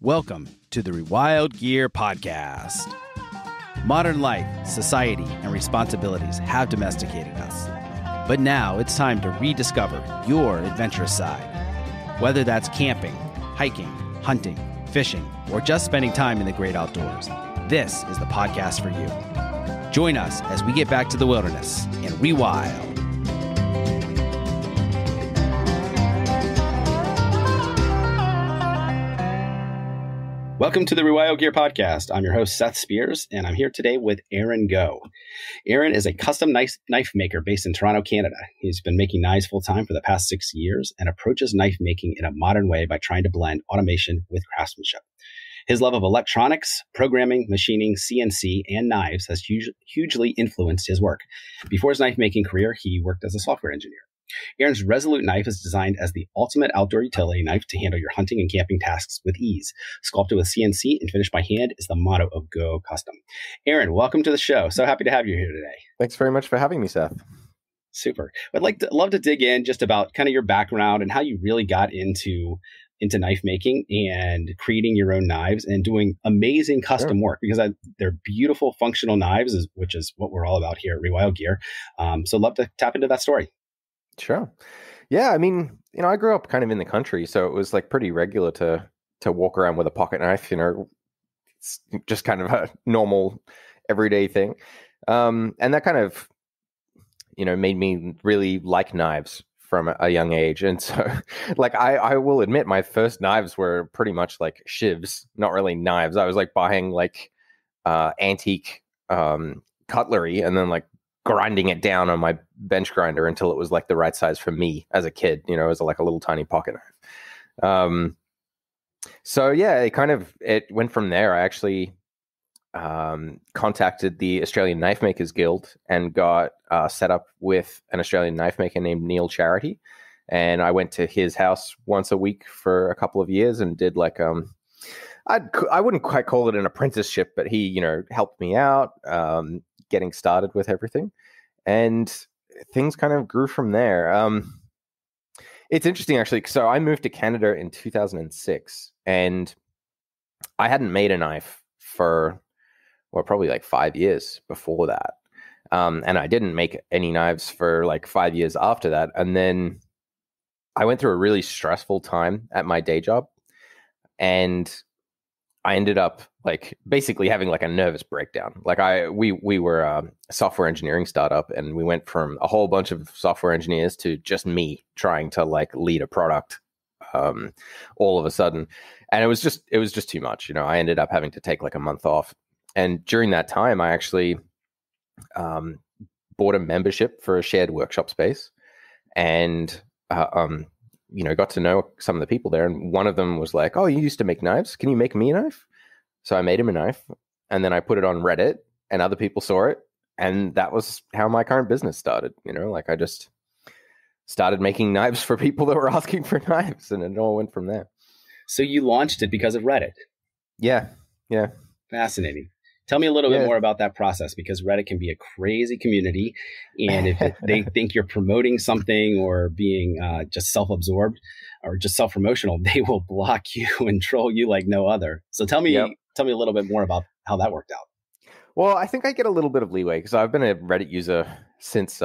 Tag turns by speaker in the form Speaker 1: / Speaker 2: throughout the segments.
Speaker 1: Welcome to the Rewild Gear Podcast. Modern life, society, and responsibilities have domesticated us. But now it's time to rediscover your adventurous side. Whether that's camping, hiking, hunting, fishing, or just spending time in the great outdoors, this is the podcast for you. Join us as we get back to the wilderness and rewild. Welcome to the Rewild Gear Podcast. I'm your host, Seth Spears, and I'm here today with Aaron Gough. Aaron is a custom knife maker based in Toronto, Canada. He's been making knives full-time for the past 6 years and approaches knife making in a modern way by trying to blend automation with craftsmanship. His love of electronics, programming, machining, CNC, and knives has hugely influenced his work. Before his knife making career, he worked as a software engineer. Aaron's Resolute knife is designed as the ultimate outdoor utility knife to handle your hunting and camping tasks with ease. Sculpted with CNC and finished by hand is the motto of Go Custom. Aaron, welcome to the show. So happy to have you here today.
Speaker 2: Thanks very much for having me, Seth.
Speaker 1: Super. I'd love to dig in just about kind of your background and how you really got into knife making and creating your own knives and doing amazing custom work, because they're beautiful functional knives, which is what we're all about here at Rewild Gear. So love to tap into that story.
Speaker 2: Sure. Yeah. I mean, I grew up kind of in the country, so it was like pretty regular to walk around with a pocket knife, it's just kind of a normal everyday thing. And that kind of, made me really like knives from a young age. And so like, I will admit my first knives were pretty much like shivs, not really knives. I was like buying like antique cutlery and then like grinding it down on my bench grinder until it was like the right size for me as a kid, as like a little tiny pocket knife. So yeah, it went from there. I actually contacted the Australian Knife Makers Guild and got set up with an Australian knife maker named Neil Charity. And I went to his house once a week for a couple of years and did like, I wouldn't quite call it an apprenticeship, but he, helped me out, getting started with everything, and things kind of grew from there. It's interesting, actually. So I moved to Canada in 2006, and I hadn't made a knife for, probably like 5 years before that. And I didn't make any knives for like 5 years after that. And then I went through a really stressful time at my day job, and I ended up like basically having like a nervous breakdown. Like we were a software engineering startup, and we went from a whole bunch of software engineers to just me trying to like lead a product all of a sudden. And it was just too much. I ended up having to take like a month off. And during that time, I actually bought a membership for a shared workshop space, and got to know some of the people there. And one of them was like, "Oh, you used to make knives. Can you make me a knife?" So I made him a knife, and then I put it on Reddit, and other people saw it. And that was how my current business started. Like I just started making knives for people that were asking for knives, and it all went from there.
Speaker 1: So you launched it because of Reddit?
Speaker 2: Yeah.
Speaker 1: Fascinating. Tell me a little bit more about that process, because Reddit can be a crazy community. And if they think you're promoting something or being just self-absorbed or just self-promotional, they will block you and troll you like no other. So tell me a little bit more about how that worked out.
Speaker 2: Well, I think I get a little bit of leeway because I've been a Reddit user since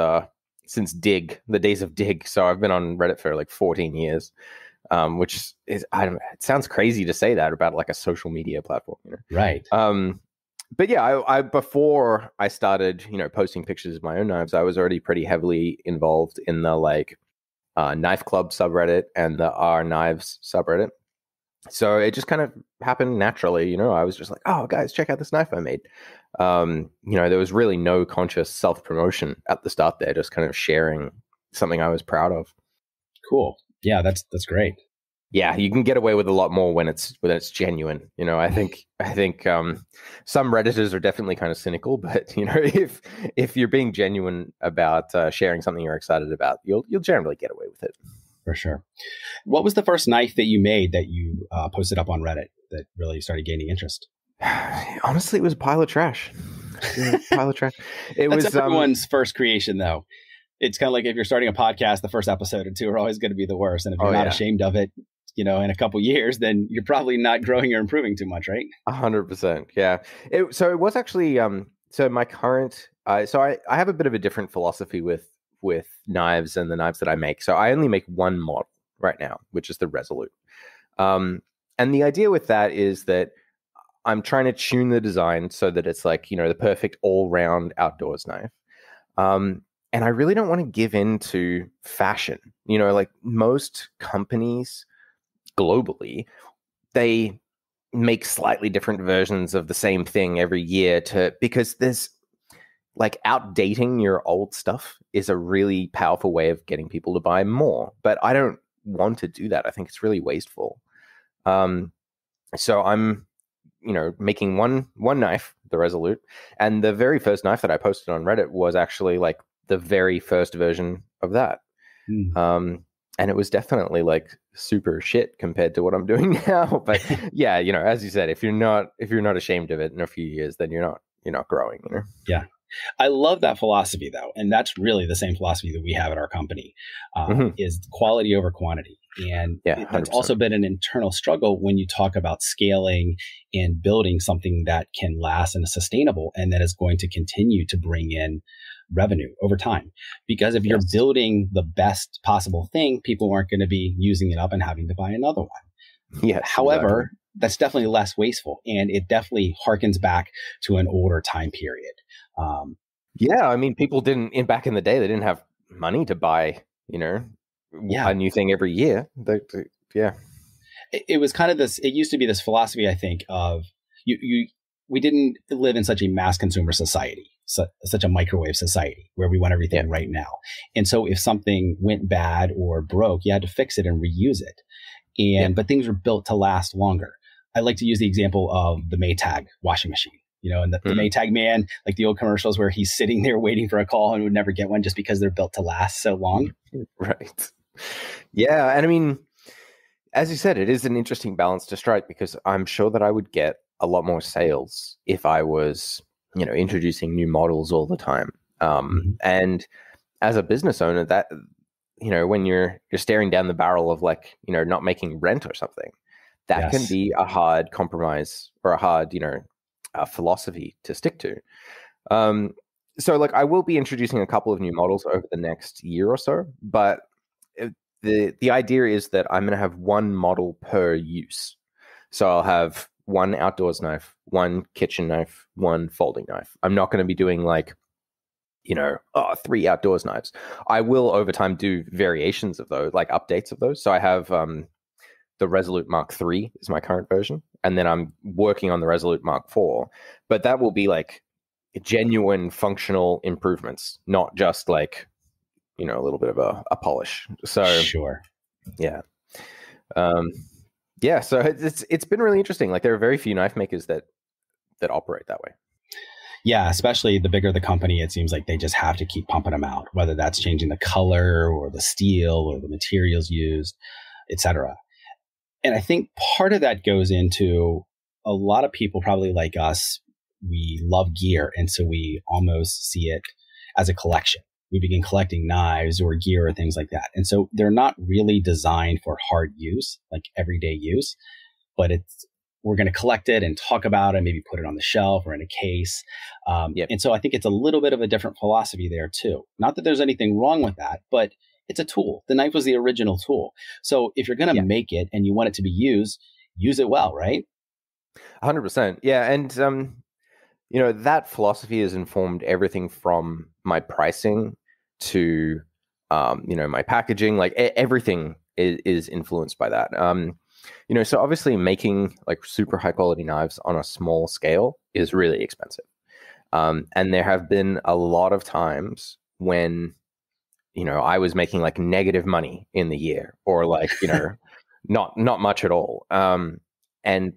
Speaker 2: Dig, the days of Dig. So I've been on Reddit for like 14 years. Which is, it sounds crazy to say that about like a social media platform,
Speaker 1: Right.
Speaker 2: But yeah, I before I started, posting pictures of my own knives, I was already pretty heavily involved in the like Knife Club subreddit and the R Knives subreddit. So it just kind of happened naturally, I was just like, "Oh, guys, check out this knife I made." There was really no conscious self-promotion at the start there, just kind of sharing something I was proud of.
Speaker 1: Cool. Yeah, that's great.
Speaker 2: Yeah, you can get away with a lot more when it's genuine. I think some Redditors are definitely kind of cynical, but if you're being genuine about sharing something you're excited about, you'll generally get away with it.
Speaker 1: For sure. What was the first knife that you made that you posted up on Reddit that really started gaining interest?
Speaker 2: Honestly, it was a pile of trash.
Speaker 1: That's everyone's first creation, though. It's kind of like if you're starting a podcast, the first episode or two are always going to be the worst. And if you're not ashamed of it, in a couple years, then you're probably not growing or improving too much, right?
Speaker 2: 100%. Yeah. So it was actually, so my current, so I have a bit of a different philosophy with knives and the knives that I make. So I only make one model right now, which is the Resolute. And the idea with that is that I'm trying to tune the design so that it's like, the perfect all-round outdoors knife. And I really don't want to give in to fashion. Like most companies globally, they make slightly different versions of the same thing every year because there's like outdating your old stuff is a really powerful way of getting people to buy more. But I don't want to do that. I think it's really wasteful. So I'm, making one knife, the Resolute, and the very first knife that I posted on Reddit was actually like the very first version of that. And it was definitely like super shit compared to what I'm doing now. But yeah, as you said, if you're not ashamed of it in a few years, then you're not growing.
Speaker 1: Yeah. I love that philosophy though. And that's really the same philosophy that we have at our company, is quality over quantity. And that's also been an internal struggle when you talk about scaling and building something that can last and is sustainable and that is going to continue to bring in revenue over time. Because if you're building the best possible thing, people aren't going to be using it up and having to buy another one.
Speaker 2: Yeah.
Speaker 1: However, that's definitely less wasteful, and it definitely harkens back to an older time period.
Speaker 2: Yeah, I mean, people back in the day, they didn't have money to buy, a new thing every year.
Speaker 1: It was kind of this. It used to be this philosophy, I think, of we didn't live in such a mass consumer society, such a microwave society where we want everything right now. And so if something went bad or broke, you had to fix it and reuse it. But things were built to last longer. I like to use the example of the Maytag washing machine. And the Maytag man, like the old commercials where he's sitting there waiting for a call and would never get one just because they're built to last so long.
Speaker 2: Right. Yeah. And I mean, as you said, it is an interesting balance to strike because I'm sure that I would get a lot more sales if I was, introducing new models all the time. And as a business owner, that, when you're staring down the barrel of like, not making rent or something, that can be a hard compromise or a hard, philosophy to stick to. So like I will be introducing a couple of new models over the next year or so, but the idea is that I'm going to have one model per use. So I'll have one outdoors knife, one kitchen knife, one folding knife. I'm not going to be doing like, 3 outdoors knives. I will over time do variations of those, like updates of those. So I have the Resolute Mark III is my current version. And then I'm working on the Resolute Mark IV. But that will be like genuine functional improvements, not just like, a little bit of a polish. So
Speaker 1: sure.
Speaker 2: Yeah. So it's been really interesting. Like there are very few knife makers that operate that way.
Speaker 1: Yeah, especially the bigger the company, it seems like they just have to keep pumping them out, whether that's changing the color or the steel or the materials used, etc. And I think part of that goes into a lot of people probably like us. We love gear. And so we almost see it as a collection. We begin collecting knives or gear or things like that. And so they're not really designed for hard use, like everyday use, but we're going to collect it and talk about it, maybe put it on the shelf or in a case. And so I think it's a little bit of a different philosophy there too. Not that there's anything wrong with that, but it's a tool. The knife was the original tool. So if you're going to make it and you want it to be used, use it well, right?
Speaker 2: 100%. Yeah. And, that philosophy has informed everything from my pricing to, my packaging, like everything is influenced by that. So obviously making like super high quality knives on a small scale is really expensive. And there have been a lot of times when, I was making like negative money in the year or like, not much at all. And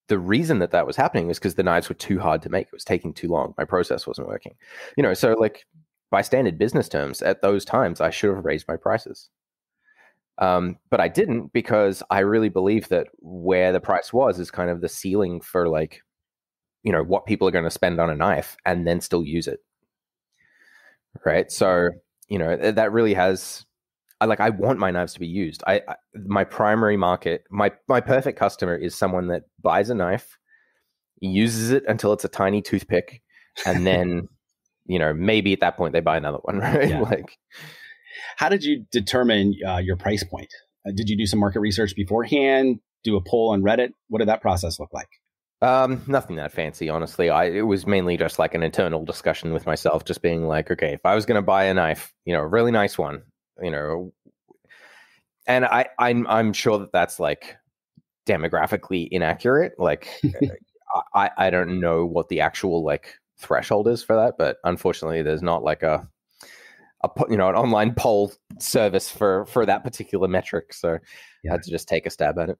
Speaker 2: the reason that was happening was because the knives were too hard to make. It was taking too long. My process wasn't working. So like by standard business terms, at those times, I should have raised my prices. But I didn't because I really believe that where the price was is kind of the ceiling for like, what people are going to spend on a knife and then still use it. Right. So, that really has I want my knives to be used. My primary market, my perfect customer is someone that buys a knife, uses it until it's a tiny toothpick, and then, maybe at that point they buy another one, right?
Speaker 1: Yeah. How did you determine your price point? Did you do some market research beforehand? Do a poll on Reddit? What did that process look like?
Speaker 2: Nothing that fancy, honestly. It was mainly just like an internal discussion with myself, just being like, okay, if I was going to buy a knife, a really nice one, and I'm sure that that's like demographically inaccurate. Like, I don't know what the actual like threshold is for that, but unfortunately, there's not like an online poll service for that particular metric. So I had to just take a stab at it.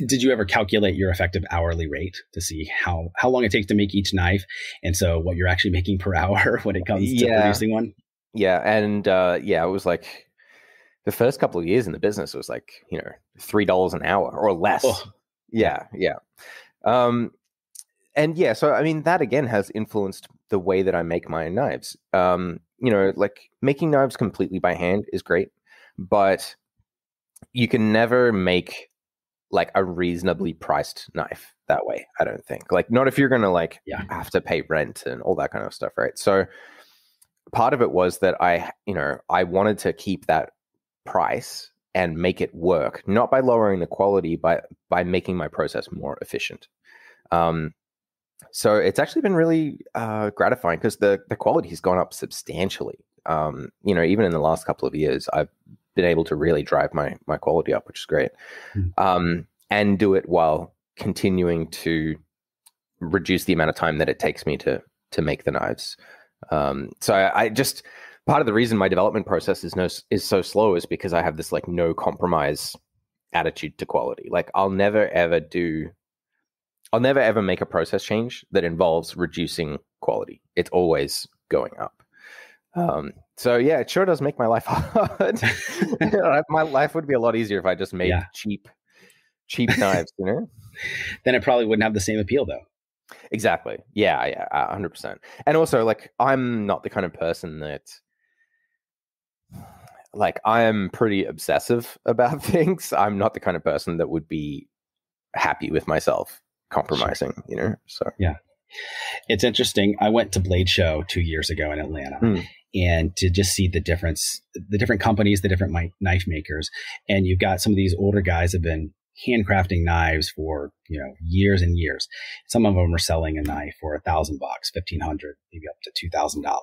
Speaker 1: Did you ever calculate your effective hourly rate to see how long it takes to make each knife, and so what you're actually making per hour when it comes to producing one?
Speaker 2: Yeah, and it was like the first couple of years in the business, it was like $3 an hour or less. Oh. Yeah. And yeah, so I mean that again has influenced the way that I make my knives. Like making knives completely by hand is great, but you can never make like a reasonably priced knife that way, I don't think. Like, not if you're going to have to pay rent and all that kind of stuff, right? So part of it was that I wanted to keep that price and make it work, not by lowering the quality, but by making my process more efficient. So it's actually been really gratifying because the quality has gone up substantially. Even in the last couple of years, I've been able to really drive my quality up, which is great. And do it while continuing to reduce the amount of time that it takes me to make the knives. So I just, part of the reason my development process is so slow is because I have this like no compromise attitude to quality. Like I'll never ever make a process change that involves reducing quality. It's always going up. So yeah, it sure does make my life hard. My life would be a lot easier if I just made cheap knives,
Speaker 1: Then it probably wouldn't have the same appeal though.
Speaker 2: Exactly. Yeah, 100%. And also, like, I'm not the kind of person that, like, I am pretty obsessive about things. I'm not the kind of person that would be happy with myself compromising, So
Speaker 1: yeah, it's interesting. I went to Blade Show 2 years ago in Atlanta, and to just see the difference, the different companies, the different knife makers, and you've got some of these older guys have been handcrafting knives for years and years. Some of them are selling a knife for $1,000, $1,500, maybe up to $2,000,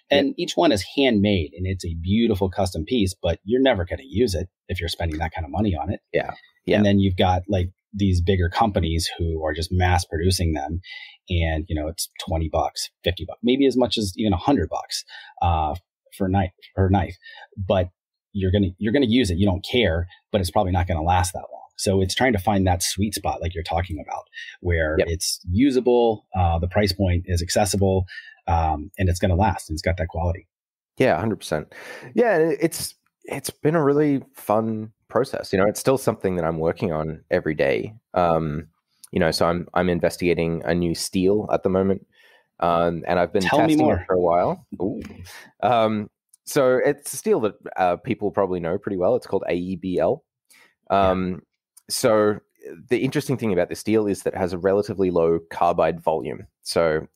Speaker 1: and each one is handmade, and it's a beautiful custom piece. But you're never going to use it if you're spending that kind of money on it.
Speaker 2: Yeah.
Speaker 1: And then you've got like these bigger companies who are just mass producing them, and it's $20, $50, maybe as much as even $100 for a knife. But you're gonna use it. You don't care, but it's probably not going to last that long. So it's trying to find that sweet spot, like you're talking about, where it's usable, the price point is accessible, and it's going to last, and it's got that quality.
Speaker 2: Yeah, 100%. Yeah, it's been a really fun process. It's still something that I'm working on every day. So I'm investigating a new steel at the moment, and I've been testing it for a while. So it's a steel that people probably know pretty well. It's called AEBL. So the interesting thing about this steel is that it has a relatively low carbide volume. So,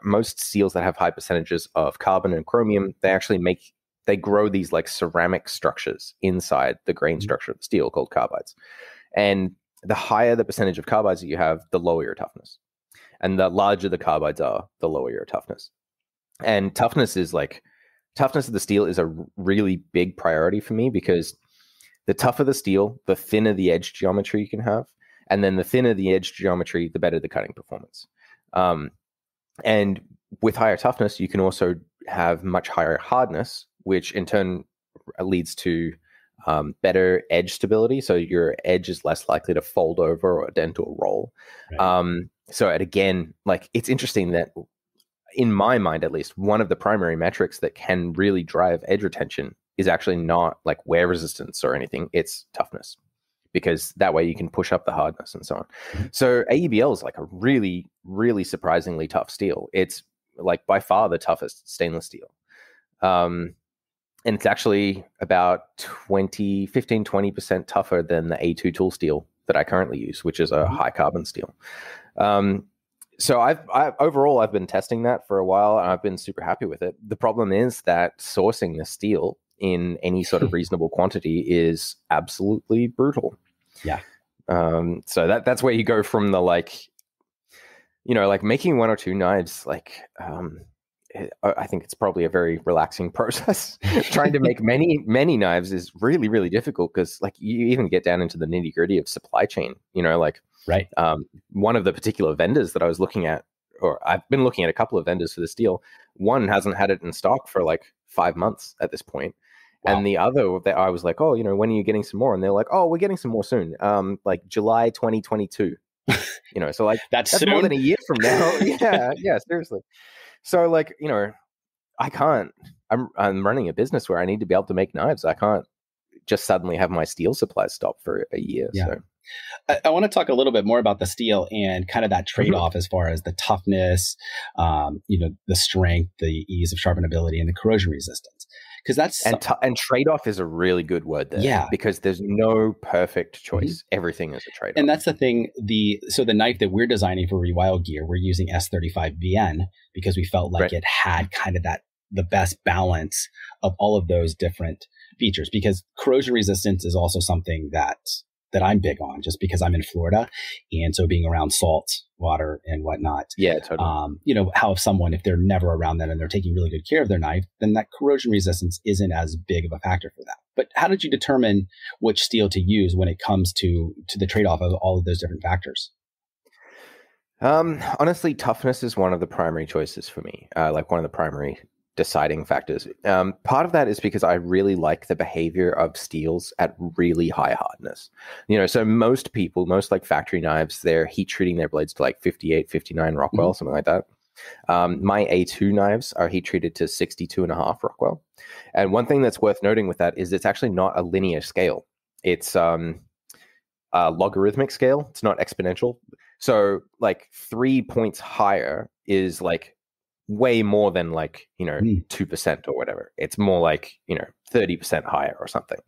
Speaker 2: most steels that have high percentages of carbon and chromium, they grow these like ceramic structures inside the grain structure of the steel called carbides. And the higher the percentage of carbides that you have, the lower your toughness. And the larger the carbides are, the lower your toughness. And toughness of the steel is a really big priority for me, because the tougher the steel, the thinner the edge geometry you can have. And then the thinner the edge geometry, the better the cutting performance. And with higher toughness, you can also have much higher hardness, which in turn leads to better edge stability. So your edge is less likely to fold over or dent or roll. Right. So again, like, it's interesting that in my mind, at least, one of the primary metrics that can really drive edge retention is actually not like wear resistance or anything. It's toughness, because that way you can push up the hardness and so on. So AEBL is like a really, really surprisingly tough steel. It's like by far the toughest stainless steel. and it's actually about 15-20% tougher than the A2 tool steel that I currently use, which is a high carbon steel. So overall, I've been testing that for a while, and I've been super happy with it. The problem is that sourcing the steel in any sort of reasonable quantity is absolutely brutal.
Speaker 1: Yeah.
Speaker 2: So that's where you go from the making one or two knives. I think it's probably a very relaxing process. Trying to make many knives is really, really difficult because you even get down into the nitty gritty of supply chain.
Speaker 1: Right.
Speaker 2: One of the particular vendors that I was looking at, or I've been looking at a couple of vendors for the steel. One hasn't had it in stock for 5 months at this point. Wow. And the other that I was like, oh, when are you getting some more? And they're like, oh, we're getting some more soon. July 2022. So that's more than a year from now. Yeah, seriously. So I can't. I'm running a business where I need to be able to make knives. I can't just suddenly have my steel supply stop for a year.
Speaker 1: Yeah.
Speaker 2: So
Speaker 1: I want to talk a little bit more about the steel and kind of that trade-off as far as the toughness, the strength, the ease of sharpenability, and the corrosion resistance. Because that's
Speaker 2: and trade-off is a really good word there.
Speaker 1: Yeah,
Speaker 2: because there's no perfect choice. Everything is a trade-off.
Speaker 1: And that's the thing. So the knife that we're designing for Rewild gear, we're using S35VN because we felt like it had kind of the best balance of all of those different features. Because corrosion resistance is also something that I'm big on, just because I'm in Florida, and so being around salt water and whatnot.
Speaker 2: Yeah, totally.
Speaker 1: How if they're never around that and they're taking really good care of their knife, then that corrosion resistance isn't as big of a factor for that. But how did you determine which steel to use when it comes to the trade-off of all of those different factors?
Speaker 2: Honestly, toughness is one of the primary choices for me. One of the primary deciding factors. Part of that is because I really like the behavior of steels at really high hardness. So most factory knives, they're heat treating their blades to 58, 59 Rockwell, something like that. My A2 knives are heat treated to 62.5 Rockwell. And one thing that's worth noting with that is it's actually not a linear scale. It's a logarithmic scale. It's not exponential. So 3 points higher is way more than 2% or whatever. It's more 30% higher or something.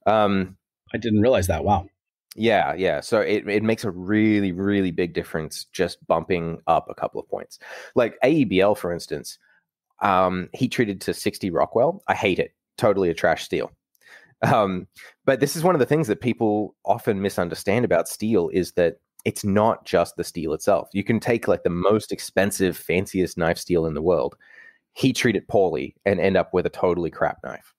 Speaker 1: I didn't realize that. Wow.
Speaker 2: Yeah. So it makes a really, really big difference just bumping up a couple of points. AEBL, for instance, heat treated to 60 Rockwell. I hate it. Totally a trash steel. But this is one of the things that people often misunderstand about steel is that it's not just the steel itself. You can take the most expensive, fanciest knife steel in the world, heat treat it poorly, and end up with a totally crap knife.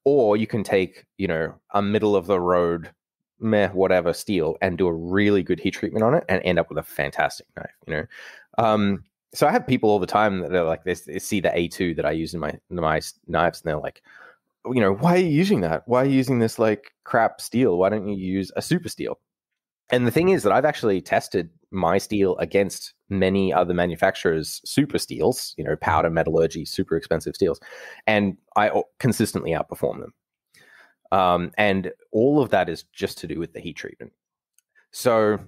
Speaker 2: Or you can take, a middle of the road, whatever steel and do a really good heat treatment on it and end up with a fantastic knife, So I have people all the time that are they see the A2 that I use in my knives, and they're like, why are you using that? Why are you using this crap steel? Why don't you use a super steel? And the thing is that I've actually tested my steel against many other manufacturers' super steels, powder metallurgy, super expensive steels, and I consistently outperform them. And all of that is just to do with the heat treatment. So,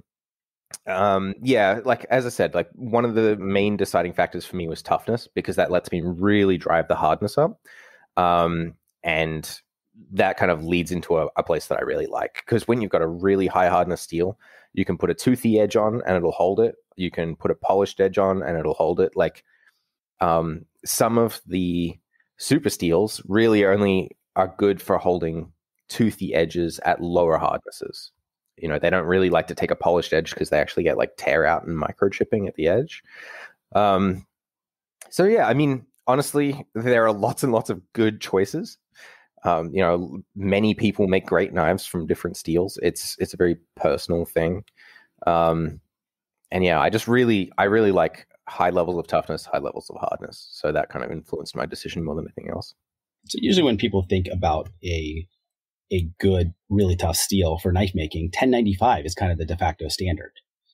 Speaker 2: as I said, one of the main deciding factors for me was toughness, because that lets me really drive the hardness up. And that kind of leads into a place that I really like, because when you've got a really high hardness steel, you can put a toothy edge on and it'll hold it. You can put a polished edge on and it'll hold it. Some of the super steels really only are good for holding toothy edges at lower hardnesses. They don't really like to take a polished edge because they actually get tear out and microchipping at the edge. So yeah, I mean, honestly, there are lots and lots of good choices. Many people make great knives from different steels. It's a very personal thing. And yeah, I really like high levels of toughness, high levels of hardness. So that kind of influenced my decision more than anything else.
Speaker 1: So usually when people think about a good, really tough steel for knife making, 1095 is kind of the de facto standard.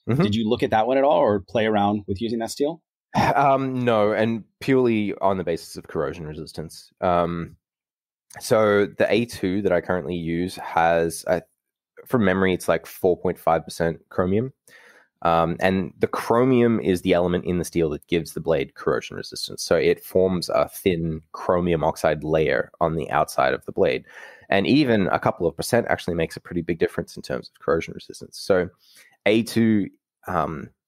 Speaker 1: Mm-hmm. Did you look at that one at all or play around with using that steel?
Speaker 2: No, and purely on the basis of corrosion resistance. So the A2 that I currently use has, from memory, it's 4.5% chromium. And the chromium is the element in the steel that gives the blade corrosion resistance. So it forms a thin chromium oxide layer on the outside of the blade. And even a couple of percent actually makes a pretty big difference in terms of corrosion resistance. So A2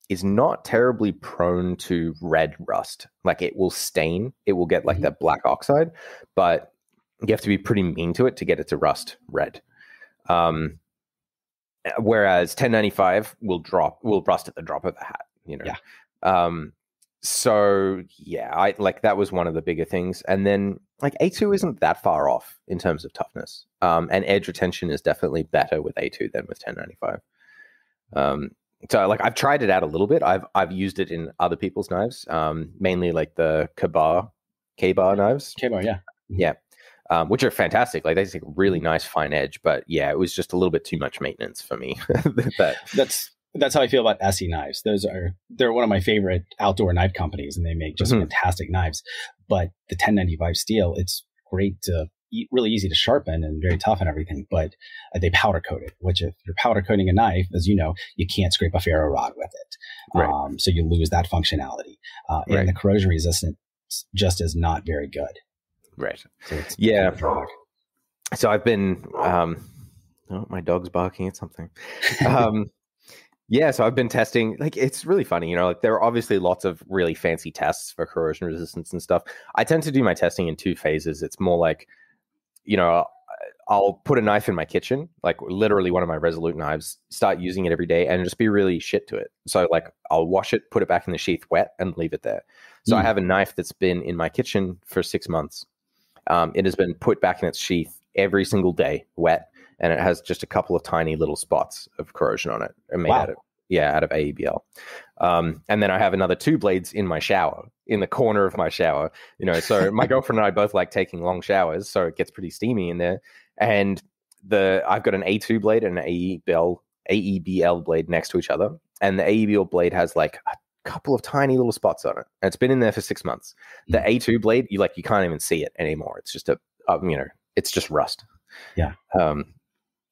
Speaker 2: is not terribly prone to red rust. Like it will stain, it will get like that black oxide, but you have to be pretty mean to it to get it to rust red. Whereas 1095 will rust at the drop of a hat, you know?
Speaker 1: Yeah.
Speaker 2: So yeah, I like that was one of the bigger things. And then like A2 isn't that far off in terms of toughness. And edge retention is definitely better with A2 than with 1095. So like I've tried it out a little bit. I've used it in other people's knives, mainly like the K-bar knives.
Speaker 1: K-bar, yeah.
Speaker 2: Yeah. Which are fantastic. Like they take a really nice fine edge, but yeah, it was just a little bit too much maintenance for me.
Speaker 1: That's how I feel about ESEE knives. They're one of my favorite outdoor knife companies, and they make just fantastic knives. But the 1095 steel, it's great to really easy to sharpen and very tough and everything. But they powder coat it, which if you're powder coating a knife, as you know, you can't scrape a ferro rod with it. Right. So you lose that functionality. And the corrosion resistance just is not very good.
Speaker 2: Right. So yeah. So I've been, oh, my dog's barking at something. Yeah, so I've been testing, like, it's really funny, you know, like there are obviously lots of really fancy tests for corrosion resistance and stuff. I tend to do my testing in two phases. It's more like, you know, I'll put a knife in my kitchen, like literally one of my Resolute knives, start using it every day and just be really shit to it. So like I'll wash it, put it back in the sheath wet and leave it there. So I have a knife that's been in my kitchen for 6 months. It has been put back in its sheath every single day, wet, and it has just a couple of tiny little spots of corrosion on it. Made out of AEBL. And then I have another 2 blades in my shower, in the corner of my shower. You know, so my girlfriend and I both like taking long showers, so it gets pretty steamy in there. And I've got an A2 blade and an AEBL blade next to each other, and the AEBL blade has like a couple of tiny little spots on it, and it's been in there for 6 months. The A2 blade, you can't even see it anymore. It's just it's just rust.
Speaker 1: Yeah.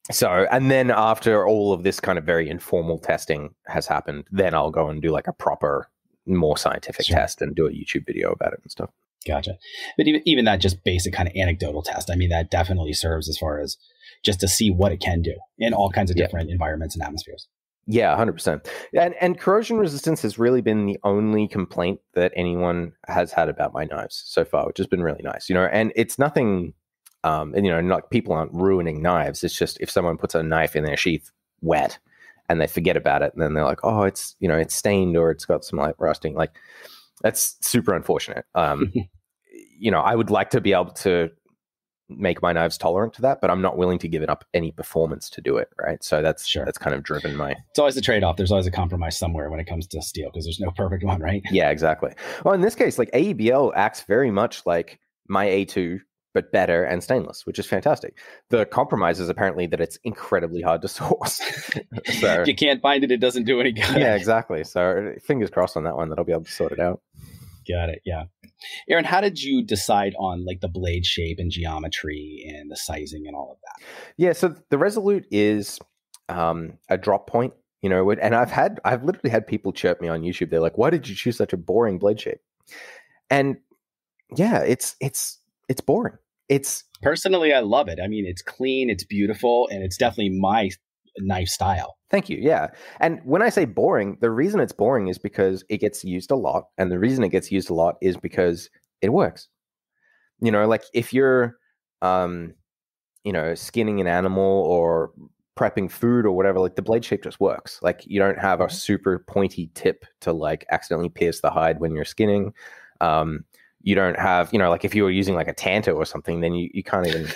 Speaker 2: So, and then after all of this kind of very informal testing has happened, then I'll go and do like a proper, more scientific test and do a YouTube video about it and stuff.
Speaker 1: Gotcha. But even that just basic kind of anecdotal test, I mean, that definitely serves as far as just to see what it can do in all kinds of different environments and atmospheres.
Speaker 2: Yeah, 100%. And corrosion resistance has really been the only complaint that anyone has had about my knives so far, which has been really nice, you know, and it's nothing, and, you know, not people aren't ruining knives. It's just if someone puts a knife in their sheath wet and they forget about it, and then they're like, oh, it's, you know, it's stained or it's got some like rusting, like that's super unfortunate. You know, I would like to be able to make my knives tolerant to that, but I'm not willing to give it up any performance to do it, right? So that's kind of driven my...
Speaker 1: It's always a trade-off. There's always a compromise somewhere when it comes to steel, because there's no perfect one, right?
Speaker 2: Yeah, exactly. Well, in this case, like AEBL acts very much like my A2, but better and stainless, which is fantastic. The compromise is apparently that it's incredibly hard to source. So
Speaker 1: if you can't find it, it doesn't do any good.
Speaker 2: Yeah, exactly. So fingers crossed on that one that I'll be able to sort it out.
Speaker 1: Got it. Yeah. Aaron, how did you decide on like the blade shape and geometry and the sizing and all of that?
Speaker 2: Yeah. So the Resolute is a drop point, you know, and I've literally had people chirp me on YouTube. They're like, why did you choose such a boring blade shape? And yeah, it's boring.
Speaker 1: Personally, I love it. I mean, it's clean, it's beautiful, and it's definitely my knife style.
Speaker 2: Thank you. Yeah. And when I say boring, the reason it's boring is because it gets used a lot. And the reason it gets used a lot is because it works. You know, like if you're, you know, skinning an animal or prepping food or whatever, like the blade shape just works. Like you don't have a super pointy tip to like accidentally pierce the hide when you're skinning. You don't have, you know, like if you were using like a Tanto or something, then you can't even,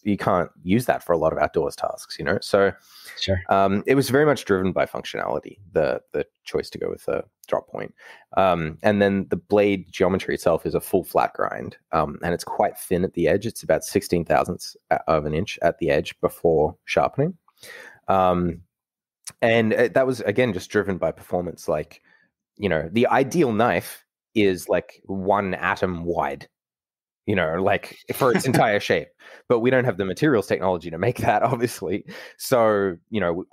Speaker 2: you can't use that for a lot of outdoors tasks, you know? So it was very much driven by functionality, the choice to go with a drop point. And then the blade geometry itself is a full flat grind. And it's quite thin at the edge. It's about 16 thousandths of an inch at the edge before sharpening. And that was, again, just driven by performance. Like, you know, the ideal knife is like 1 atom wide. like for its entire shape. But we don't have the materials technology to make that, obviously. So,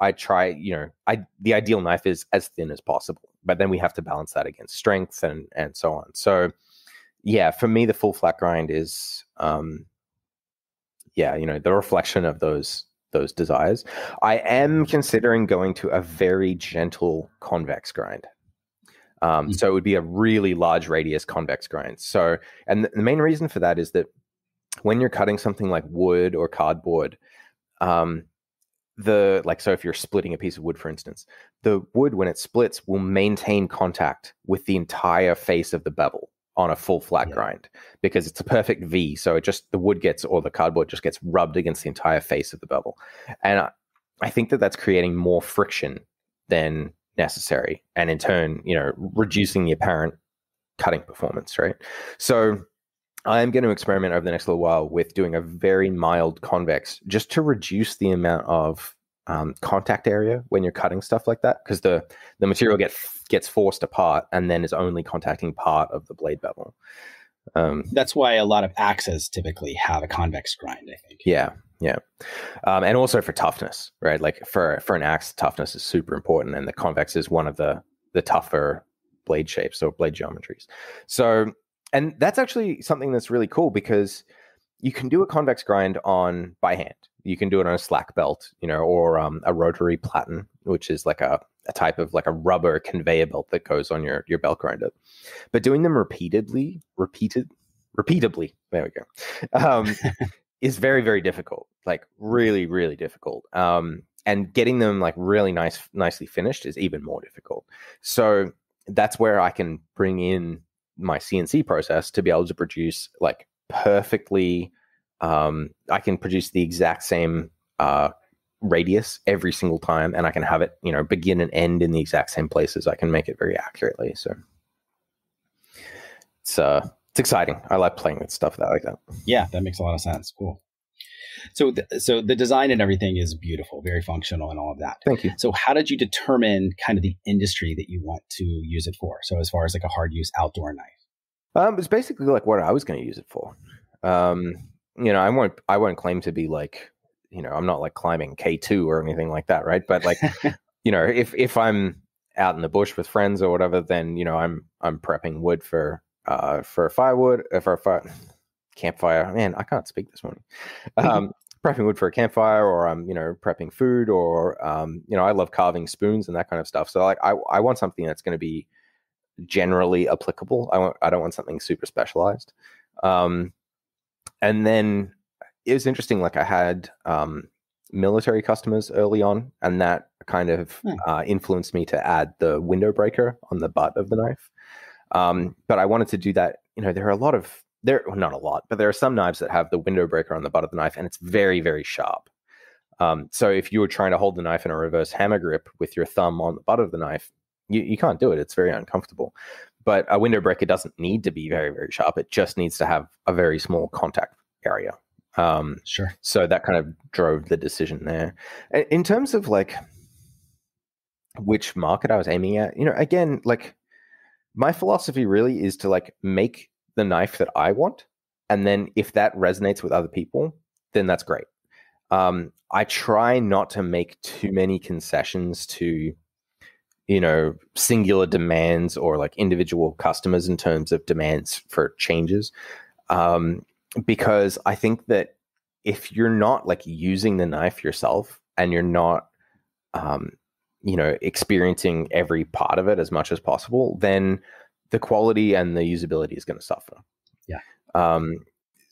Speaker 2: I try, the ideal knife is as thin as possible, but then we have to balance that against strength and so on. So, yeah, for me, the full flat grind is, the reflection of those desires. I am considering going to a very gentle convex grind. So it would be a really large radius convex grind. So, and the main reason for that is that when you're cutting something like wood or cardboard, so if you're splitting a piece of wood, for instance, the wood, when it splits, will maintain contact with the entire face of the bevel on a full flat grind, because it's a perfect V. So the wood or the cardboard just gets rubbed against the entire face of the bevel. And I think that's creating more friction than necessary, and in turn, reducing the apparent cutting performance, right? So I'm going to experiment over the next little while with doing a very mild convex, just to reduce the amount of contact area when you're cutting stuff like that, because the material gets forced apart and then is only contacting part of the blade bevel.
Speaker 1: That's why a lot of axes typically have a convex grind, I think.
Speaker 2: Yeah. And also for toughness, right? Like for an axe, toughness is super important, and the convex is one of the tougher blade shapes or blade geometries. So, and that's actually something that's really cool, because you can do a convex grind by hand. You can do it on a slack belt, or a rotary platen, which is like a type of like a rubber conveyor belt that goes on your belt grinder. But doing them repeatedly, there we go, is very, very difficult, like really, really difficult. And getting them like really nicely finished is even more difficult. So that's where I can bring in my CNC process to be able to produce like perfectly. I can produce the exact same radius every single time, and I can have it, begin and end in the exact same places. I can make it very accurately. So it's exciting. I like playing with stuff like that.
Speaker 1: Yeah, that makes a lot of sense. Cool. So the design and everything is beautiful, very functional and all of that.
Speaker 2: Thank you.
Speaker 1: So how did you determine kind of the industry that you want to use it for? So as far as like a hard use outdoor knife?
Speaker 2: It's basically like what I was going to use it for. I won't claim to be like, I'm not like climbing K2 or anything like that, right? But like, if I'm out in the bush with friends or whatever, then I'm prepping wood for firewood, campfire. Man, I can't speak this morning. Prepping wood for a campfire, or I'm prepping food, or I love carving spoons and that kind of stuff. So like I want something that's going to be generally applicable. I don't want something super specialized. And then it was interesting. Like I had military customers early on, and that kind of influenced me to add the window breaker on the butt of the knife. But I wanted to do that. There are not a lot, but there are some knives that have the window breaker on the butt of the knife, and it's very, very sharp. So if you were trying to hold the knife in a reverse hammer grip with your thumb on the butt of the knife, you can't do it. It's very uncomfortable. But a window breaker doesn't need to be very, very sharp. It just needs to have a very small contact area.
Speaker 1: Sure.
Speaker 2: So that kind of drove the decision there. In terms of like which market I was aiming at, again, like my philosophy really is to like make the knife that I want. And then if that resonates with other people, then that's great. I try not to make too many concessions to, singular demands or like individual customers in terms of demands for changes. Because I think that if you're not like using the knife yourself, and you're not, experiencing every part of it as much as possible, then the quality and the usability is going to suffer.
Speaker 1: Yeah.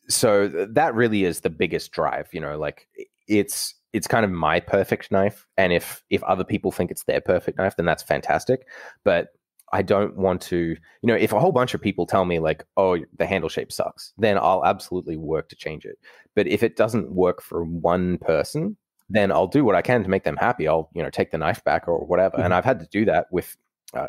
Speaker 2: So that really is the biggest drive, like it's kind of my perfect knife. And if other people think it's their perfect knife, then that's fantastic. But I don't want to, if a whole bunch of people tell me like, oh, the handle shape sucks, then I'll absolutely work to change it. But if it doesn't work for one person, then I'll do what I can to make them happy. I'll, take the knife back or whatever. Mm-hmm. And I've had to do that with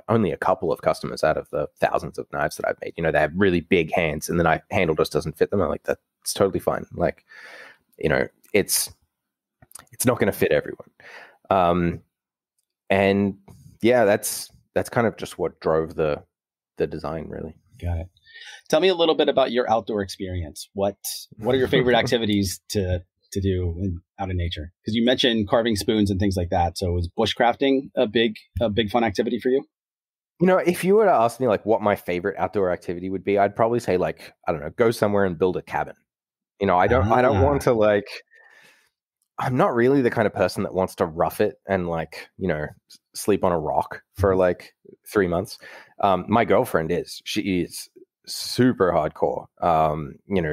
Speaker 2: only a couple of customers out of the thousands of knives that I've made. They have really big hands, and the knife handle just doesn't fit them. I'm like, that's totally fine. Like, it's not going to fit everyone. And yeah, that's kind of just what drove the design, really.
Speaker 1: Got it. Tell me a little bit about your outdoor experience. What are your favorite activities to do out in nature? Because you mentioned carving spoons and things like that. So was bushcrafting a big fun activity for you?
Speaker 2: If you were to ask me like what my favorite outdoor activity would be, I'd probably say like, I don't know, go somewhere and build a cabin. I don't want to like, I'm not really the kind of person that wants to rough it and like, sleep on a rock for like 3 months. My girlfriend she is super hardcore.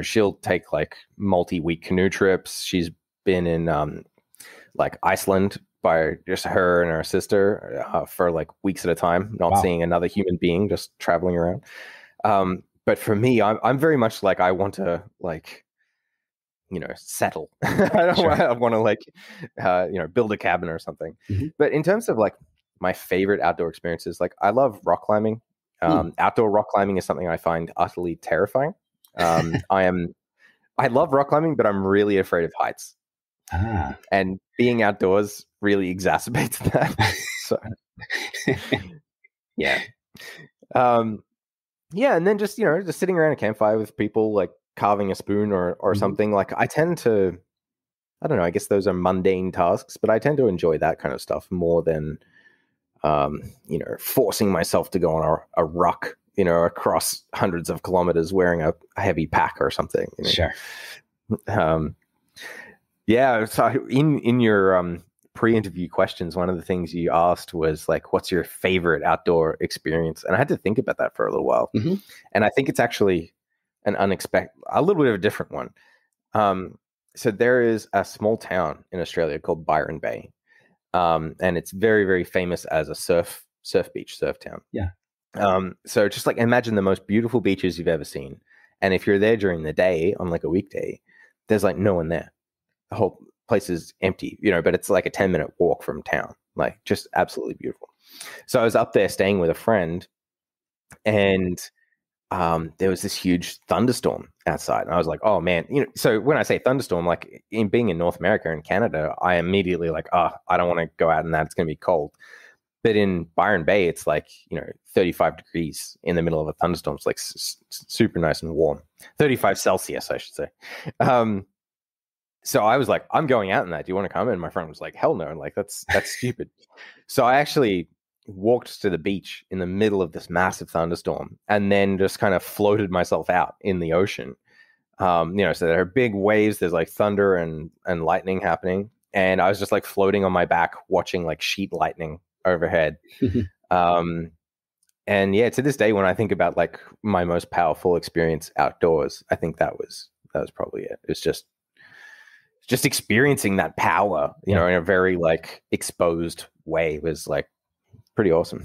Speaker 2: She'll take like multi-week canoe trips. She's been in like Iceland by just her and her sister for like weeks at a time, not seeing another human being, just traveling around. But for me, I'm very much like, I want to like, settle. I want to like, build a cabin or something. Mm-hmm. But in terms of like my favorite outdoor experiences, like I love rock climbing. Outdoor rock climbing is something I find utterly terrifying. I love rock climbing, but I'm really afraid of heights. And being outdoors really exacerbates that. So, yeah. And then just sitting around a campfire with people, like carving a spoon or something. Like I tend to, I don't know, I guess those are mundane tasks, but I tend to enjoy that kind of stuff more than, forcing myself to go on a ruck, across hundreds of kilometers wearing a heavy pack or something.
Speaker 1: Sure.
Speaker 2: So in your pre-interview questions, one of the things you asked was like, what's your favorite outdoor experience? And I had to think about that for a little while. Mm-hmm. And I think it's actually a little bit of a different one. So there is a small town in Australia called Byron Bay. And it's very, very famous as a surf town.
Speaker 1: Yeah.
Speaker 2: So just like imagine the most beautiful beaches you've ever seen. And if you're there during the day on like a weekday, there's like no one there. The whole place is empty, but it's like a 10-minute walk from town, like just absolutely beautiful. So I was up there staying with a friend, and there was this huge thunderstorm outside. And I was like, oh man, so when I say thunderstorm, like in being in North America and Canada, I immediately like, I don't want to go out in that. It's going to be cold. But in Byron Bay, it's like, 35 degrees in the middle of a thunderstorm. It's like super nice and warm, 35 Celsius, I should say. So I was like, I'm going out in that. Do you want to come? And my friend was like, hell no. And like, that's stupid. So I actually walked to the beach in the middle of this massive thunderstorm and then just kind of floated myself out in the ocean. So there are big waves. There's like thunder and lightning happening. And I was just like floating on my back, watching like sheet lightning overhead. And yeah, to this day, when I think about like my most powerful experience outdoors, I think that was probably it. It's just experiencing that power, in a very like exposed way was like pretty awesome.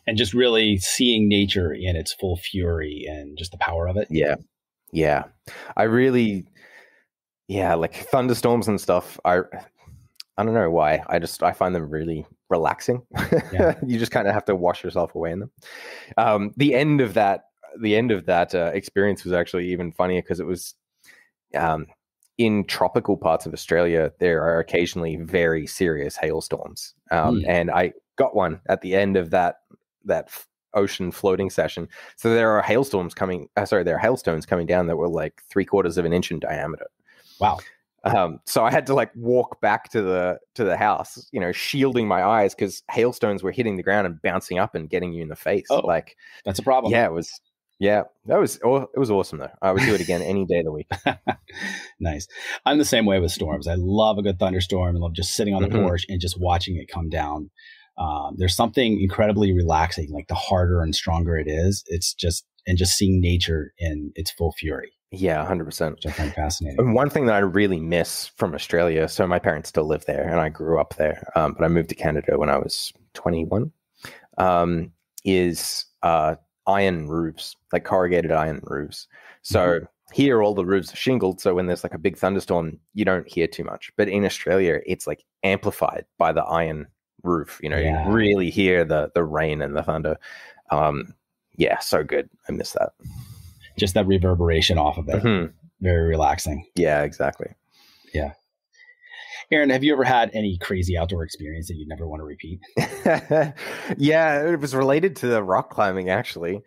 Speaker 1: And just really seeing nature in its full fury and just the power of it.
Speaker 2: Yeah. Yeah. I really, like thunderstorms and stuff. I don't know why. I find them really relaxing. Yeah. You just kind of have to wash yourself away in them. The end of that experience was actually even funnier because it was, in tropical parts of Australia, there are occasionally very serious hailstorms. And I got one at the end of that ocean floating session. So there are hailstones coming down that were like 3/4 of an inch in diameter.
Speaker 1: Wow.
Speaker 2: So I had to like walk back to the house, shielding my eyes because hailstones were hitting the ground and bouncing up and getting you in the face.
Speaker 1: Oh,
Speaker 2: like
Speaker 1: that's a problem.
Speaker 2: Yeah, it was. Yeah, it was awesome though. I would do it again any day of the week.
Speaker 1: Nice. I'm the same way with storms. I love a good thunderstorm and love just sitting on the porch and just watching it come down. There's something incredibly relaxing, like the harder and stronger it is, it's just seeing nature in its full fury.
Speaker 2: Yeah, 100%.
Speaker 1: Which I find fascinating.
Speaker 2: And one thing that I really miss from Australia, so my parents still live there and I grew up there, but I moved to Canada when I was 21, is iron roofs, like corrugated iron roofs. So here all the roofs are shingled, so when there's like a big thunderstorm, you don't hear too much. But in Australia, it's like amplified by the iron roof. You really hear the rain and the thunder. Yeah, so good. I miss that.
Speaker 1: Just that reverberation off of it. Very relaxing.
Speaker 2: Yeah, exactly.
Speaker 1: Yeah. Aaron, have you ever had any crazy outdoor experience that you'd never want to repeat?
Speaker 2: Yeah, it was related to the rock climbing, actually.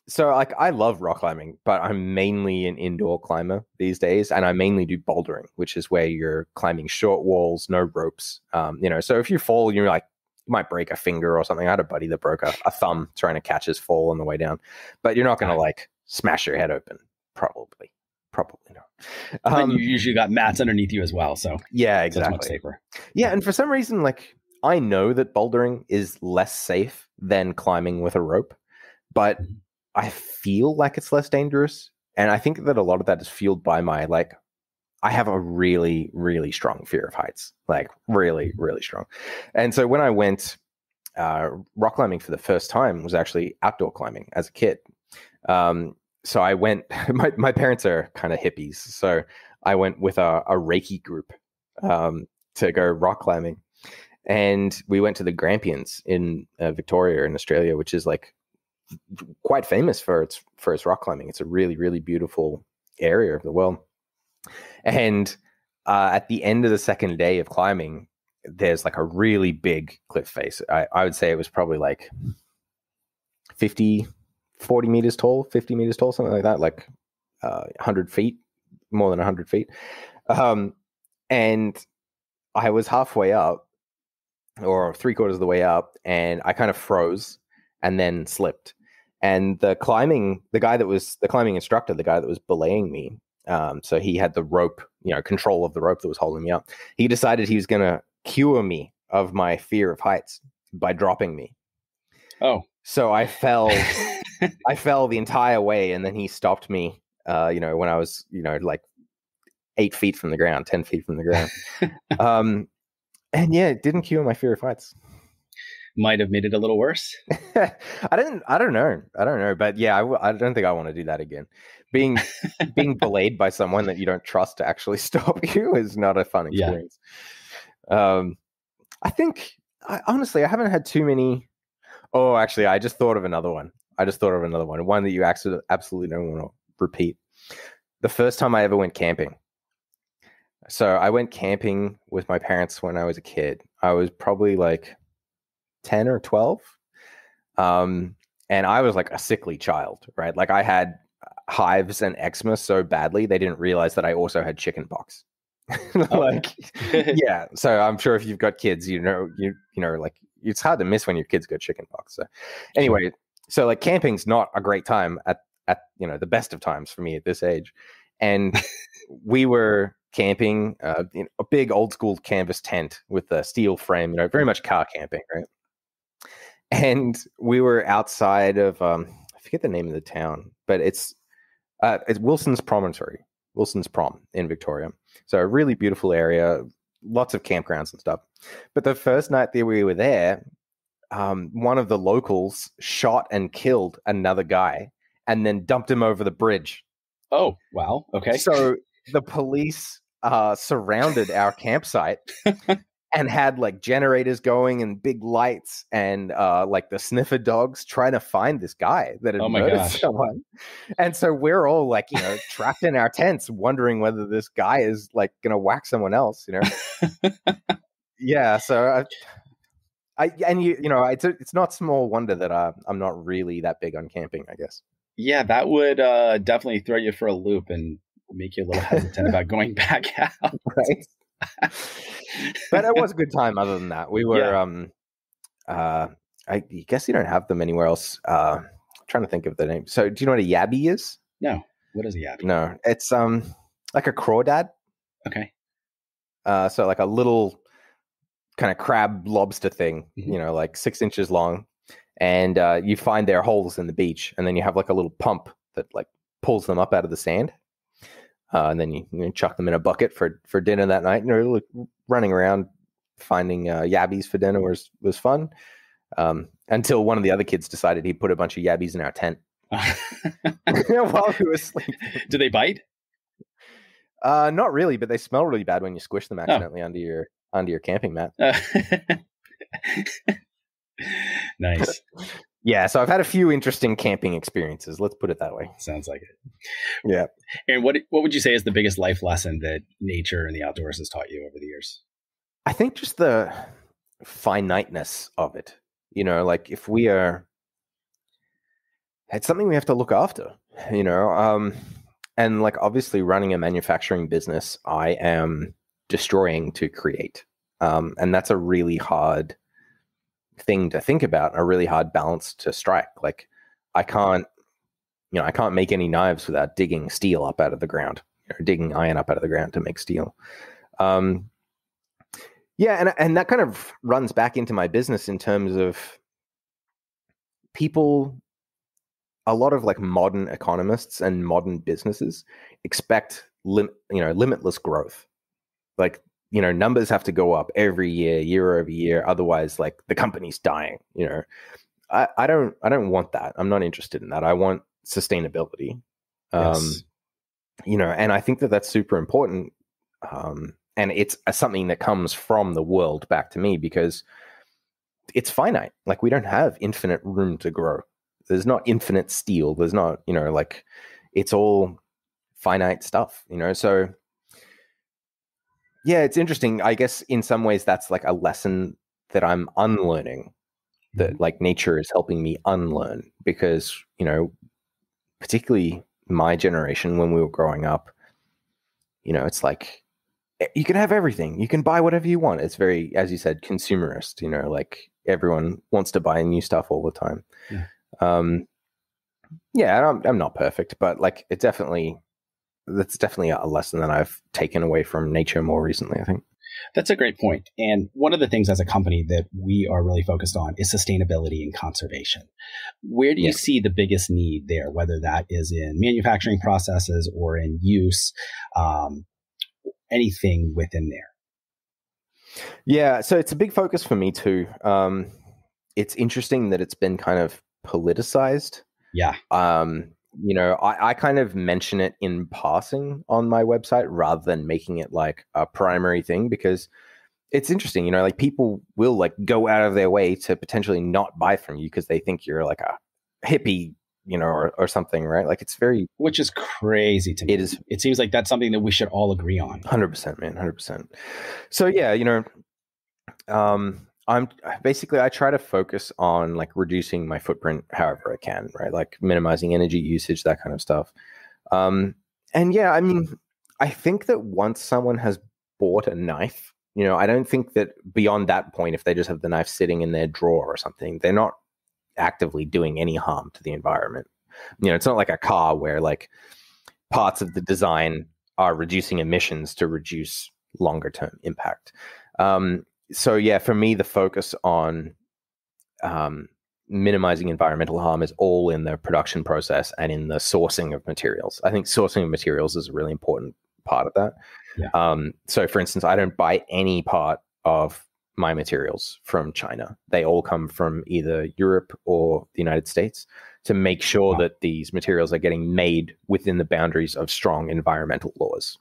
Speaker 2: So like I love rock climbing, but I'm mainly an indoor climber these days, and I mainly do bouldering, which is where you're climbing short walls, no ropes. So if you fall, you're like you might break a finger or something. I had a buddy that broke a thumb trying to catch his fall on the way down, but you're not going to like smash your head open. Probably not.
Speaker 1: But you usually got mats underneath you as well, so
Speaker 2: yeah, exactly.
Speaker 1: That's much safer.
Speaker 2: Yeah, and for some reason, like I know that bouldering is less safe than climbing with a rope, but I feel like it's less dangerous. And I think that a lot of that is fueled by my, like, I have a really, really strong fear of heights, like really, really strong. And so when I went rock climbing for the first time was actually outdoor climbing as a kid. So I went, my parents are kind of hippies. So I went with a Reiki group to go rock climbing. And we went to the Grampians in Victoria in Australia, which is like quite famous for its rock climbing. It's a really, really beautiful area of the world. And at the end of the second day of climbing, there's like a really big cliff face. I would say it was probably like 40 meters tall, 50 meters tall, something like that, like 100 feet, more than 100 feet. And I was halfway up or 3/4 of the way up, and I kind of froze and then slipped. And the climbing instructor, the guy that was belaying me, so he had the rope, control of the rope that was holding me up. He decided he was going to cure me of my fear of heights by dropping me.
Speaker 1: Oh,
Speaker 2: so I fell, I fell the entire way, and then he stopped me, when I was, like 8 feet from the ground, 10 feet from the ground. And yeah, it didn't cure my fear of heights.
Speaker 1: Might have made it a little worse.
Speaker 2: I don't know. But yeah, I don't think I want to do that again. Being belayed by someone that you don't trust to actually stop you is not a fun experience. Yeah. Honestly, I haven't had too many. Oh, actually, I just thought of another one. One that you absolutely don't want to repeat. The first time I ever went camping. So I went camping with my parents when I was a kid. I was probably like 10 or 12. And I was like a sickly child, right? Like I had hives and eczema so badly, they didn't realize that I also had chicken pox. Yeah. So I'm sure if you've got kids, like it's hard to miss when your kids got chicken pox. So anyway, so like camping's not a great time at the best of times for me at this age. And we were camping a big old school canvas tent with a steel frame, very much car camping, right? And we were outside of I forget the name of the town, but it's Wilson's Promontory, Wilson's Prom in Victoria. So a really beautiful area, lots of campgrounds and stuff. But the first night that we were there, one of the locals shot and killed another guy and then dumped him over the bridge.
Speaker 1: Oh, wow. Okay.
Speaker 2: So the police surrounded our campsite and had like generators going and big lights and like the sniffer dogs trying to find this guy that had murdered someone. And so we're all like, trapped in our tents wondering whether this guy is like going to whack someone else, Yeah. So it's not small wonder that I'm not really that big on camping, I guess.
Speaker 1: Yeah, that would definitely throw you for a loop and make you a little hesitant about going back out.
Speaker 2: Right. But it was a good time other than that. We were I guess you don't have them anywhere else. I'm trying to think of the name. So do you know what a yabby is?
Speaker 1: No. What is a yabby?
Speaker 2: No. It's like a crawdad.
Speaker 1: Okay.
Speaker 2: So like a little kind of crab lobster thing, like 6 inches long. And you find their holes in the beach, and then you have like a little pump that like pulls them up out of the sand. And then you chuck them in a bucket for dinner that night. Running around finding yabbies for dinner was fun. Until one of the other kids decided he'd put a bunch of yabbies in our tent while we were sleeping.
Speaker 1: Do they bite?
Speaker 2: Not really, but they smell really bad when you squish them accidentally under your camping mat.
Speaker 1: Nice.
Speaker 2: Yeah, so I've had a few interesting camping experiences. Let's put it that way.
Speaker 1: Sounds like it.
Speaker 2: Yeah.
Speaker 1: And what would you say is the biggest life lesson that nature and the outdoors has taught you over the years?
Speaker 2: I think just the finiteness of it. Like if we are, it's something we have to look after, you know. And like obviously running a manufacturing business, I am destroying to create. And that's a really hard thing to think about, a really hard balance to strike. Like I can't make any knives without digging steel up out of the ground, or digging iron up out of the ground to make steel. Yeah, and that kind of runs back into my business in terms of people. A lot of like modern economists and modern businesses expect limitless growth. Like, you know, numbers have to go up every year over year. Otherwise, like the company's dying. You know, I don't want that. I'm not interested in that. I want sustainability.
Speaker 1: Yes.
Speaker 2: You know, and I think that that's super important. And it's something that comes from the world back to me because it's finite. Like we don't have infinite room to grow. There's not infinite steel. There's not, you know, like it's all finite stuff, you know? So yeah, it's interesting. I guess in some ways that's like a lesson that I'm unlearning, that like nature is helping me unlearn because, you know, particularly my generation when we were growing up, you know, it's like you can have everything. You can buy whatever you want. It's very, as you said, consumerist, you know, like everyone wants to buy new stuff all the time.
Speaker 1: Yeah.
Speaker 2: Yeah, I'm not perfect, but like that's definitely a lesson that I've taken away from nature more recently, I think.
Speaker 1: That's a great point. And one of the things as a company that we are really focused on is sustainability and conservation. Where do you see the biggest need there, whether that is in manufacturing processes or in use, anything within there?
Speaker 2: Yeah, so it's a big focus for me too. It's interesting that it's been kind of politicized.
Speaker 1: Yeah.
Speaker 2: You know, I kind of mention it in passing on my website rather than making it like a primary thing because it's interesting, you know, like people will like go out of their way to potentially not buy from you because they think you're like a hippie, you know, or something, right? Like it's very...
Speaker 1: Which is crazy to me.
Speaker 2: It is.
Speaker 1: It seems like that's something that we should all agree on.
Speaker 2: 100%, man, 100%. So yeah, you know, I try to focus on like reducing my footprint however I can, right? Like minimizing energy usage, that kind of stuff. And yeah, I mean, I think that once someone has bought a knife, you know, I don't think that beyond that point, if they just have the knife sitting in their drawer or something, they're not actively doing any harm to the environment. You know, it's not like a car where like parts of the design are reducing emissions to reduce longer term impact. So yeah, for me, the focus on minimizing environmental harm is all in the production process and in the sourcing of materials. I think sourcing of materials is a really important part of that. Yeah. So for instance, I don't buy any part of my materials from China. They all come from either Europe or the United States to make sure that these materials are getting made within the boundaries of strong environmental laws,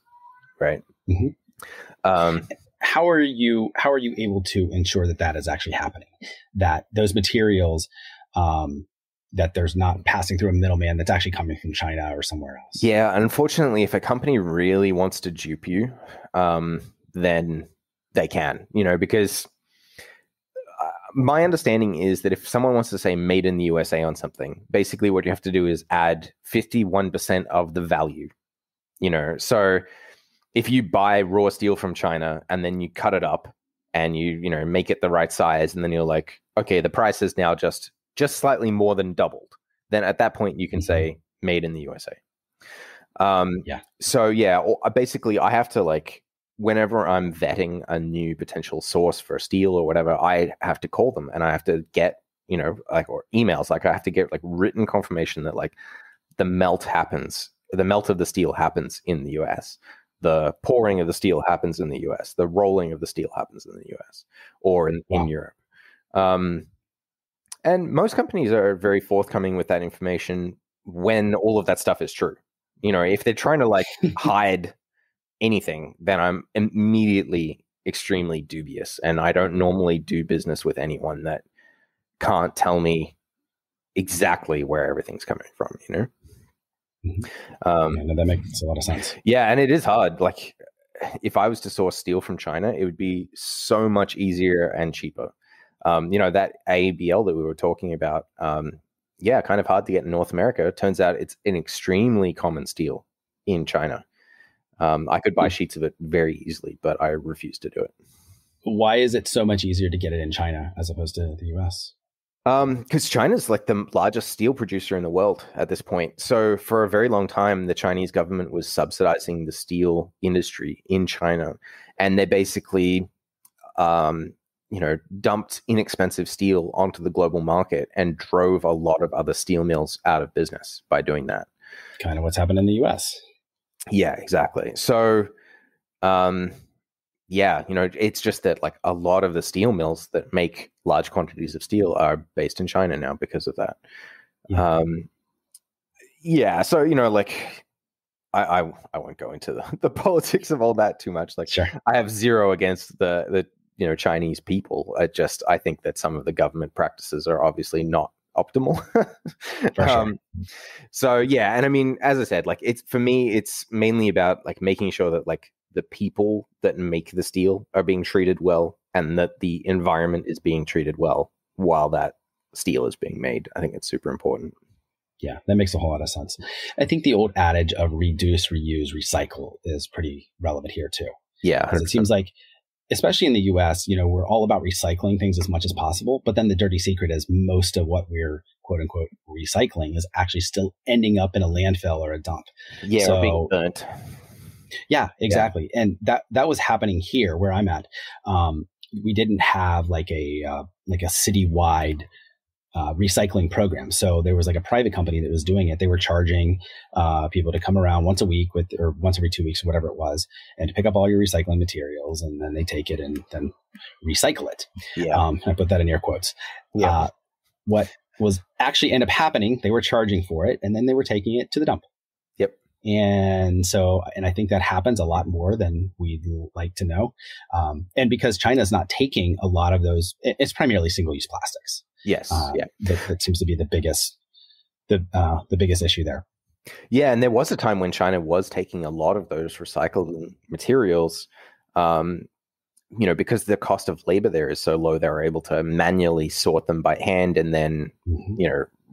Speaker 2: right?
Speaker 1: Mm-hmm. How are you able to ensure that that is actually happening? That those materials, that there's not passing through a middleman that's actually coming from China or somewhere else?
Speaker 2: Yeah, unfortunately, if a company really wants to dupe you, then they can, you know, because my understanding is that if someone wants to say made in the USA on something, basically what you have to do is add 51% of the value, you know. So if you buy raw steel from China and then you cut it up and you know, make it the right size, and then you're like, okay, the price is now just slightly more than doubled, then at that point you can say made in the USA. So yeah, basically I have to like, whenever I'm vetting a new potential source for steel or whatever, I have to call them and I have to get, you know, like, or emails, like I have to get like written confirmation that like the melt of the steel happens in the US. The pouring of the steel happens in the US. The rolling of the steel happens in the US or in Europe. And most companies are very forthcoming with that information when all of that stuff is true. You know, if they're trying to like hide anything, then I'm immediately extremely dubious. And I don't normally do business with anyone that can't tell me exactly where everything's coming from, you know?
Speaker 1: No, that makes a lot of sense.
Speaker 2: Yeah, and it is hard. Like, if I was to source steel from China, it would be so much easier and cheaper. You know, that ABL that we were talking about, yeah, kind of hard to get in North America. It turns out it's an extremely common steel in China. I could buy sheets of it very easily, but I refuse to do it.
Speaker 1: Why is it so much easier to get it in China as opposed to the US?
Speaker 2: Because China's like the largest steel producer in the world at this point. So for a very long time, the Chinese government was subsidizing the steel industry in China, and they basically, dumped inexpensive steel onto the global market and drove a lot of other steel mills out of business by doing that.
Speaker 1: Kind of what's happened in the US.
Speaker 2: Yeah, exactly. So, it's just that like a lot of the steel mills that make large quantities of steel are based in China now because of that. So, I won't go into the politics of all that too much. Like,
Speaker 1: sure.
Speaker 2: I have zero against the Chinese people. I think that some of the government practices are obviously not optimal.
Speaker 1: For sure.
Speaker 2: So yeah, and I mean, as I said, like it's for me, it's mainly about like making sure that like the people that make the steel are being treated well, and that the environment is being treated well while that steel is being made. I think it's super important.
Speaker 1: Yeah, that makes a whole lot of sense. I think the old adage of reduce, reuse, recycle is pretty relevant here too.
Speaker 2: Yeah, 100%.
Speaker 1: It seems like, especially in the US, we're all about recycling things as much as possible. But then the dirty secret is most of what we're quote unquote recycling is actually still ending up in a landfill or a dump.
Speaker 2: Yeah, or being burnt.
Speaker 1: Yeah, exactly. Yeah. And that was happening here where I'm at. We didn't have like a citywide recycling program. So there was like a private company that was doing it. They were charging people to come around once a week or once every 2 weeks, whatever it was, and to pick up all your recycling materials, and then they take it and then recycle it.
Speaker 2: Yeah.
Speaker 1: I put that in air quotes.
Speaker 2: Yeah.
Speaker 1: What was actually end up happening, they were charging for it, and then they were taking it to the dump.
Speaker 2: Yep.
Speaker 1: And I think that happens a lot more than we'd like to know. And because China's not taking a lot of those, it's primarily single-use plastics.
Speaker 2: Yes.
Speaker 1: That seems to be the biggest issue there.
Speaker 2: Yeah, and there was a time when China was taking a lot of those recycled materials, because the cost of labor there is so low, they were able to manually sort them by hand and then,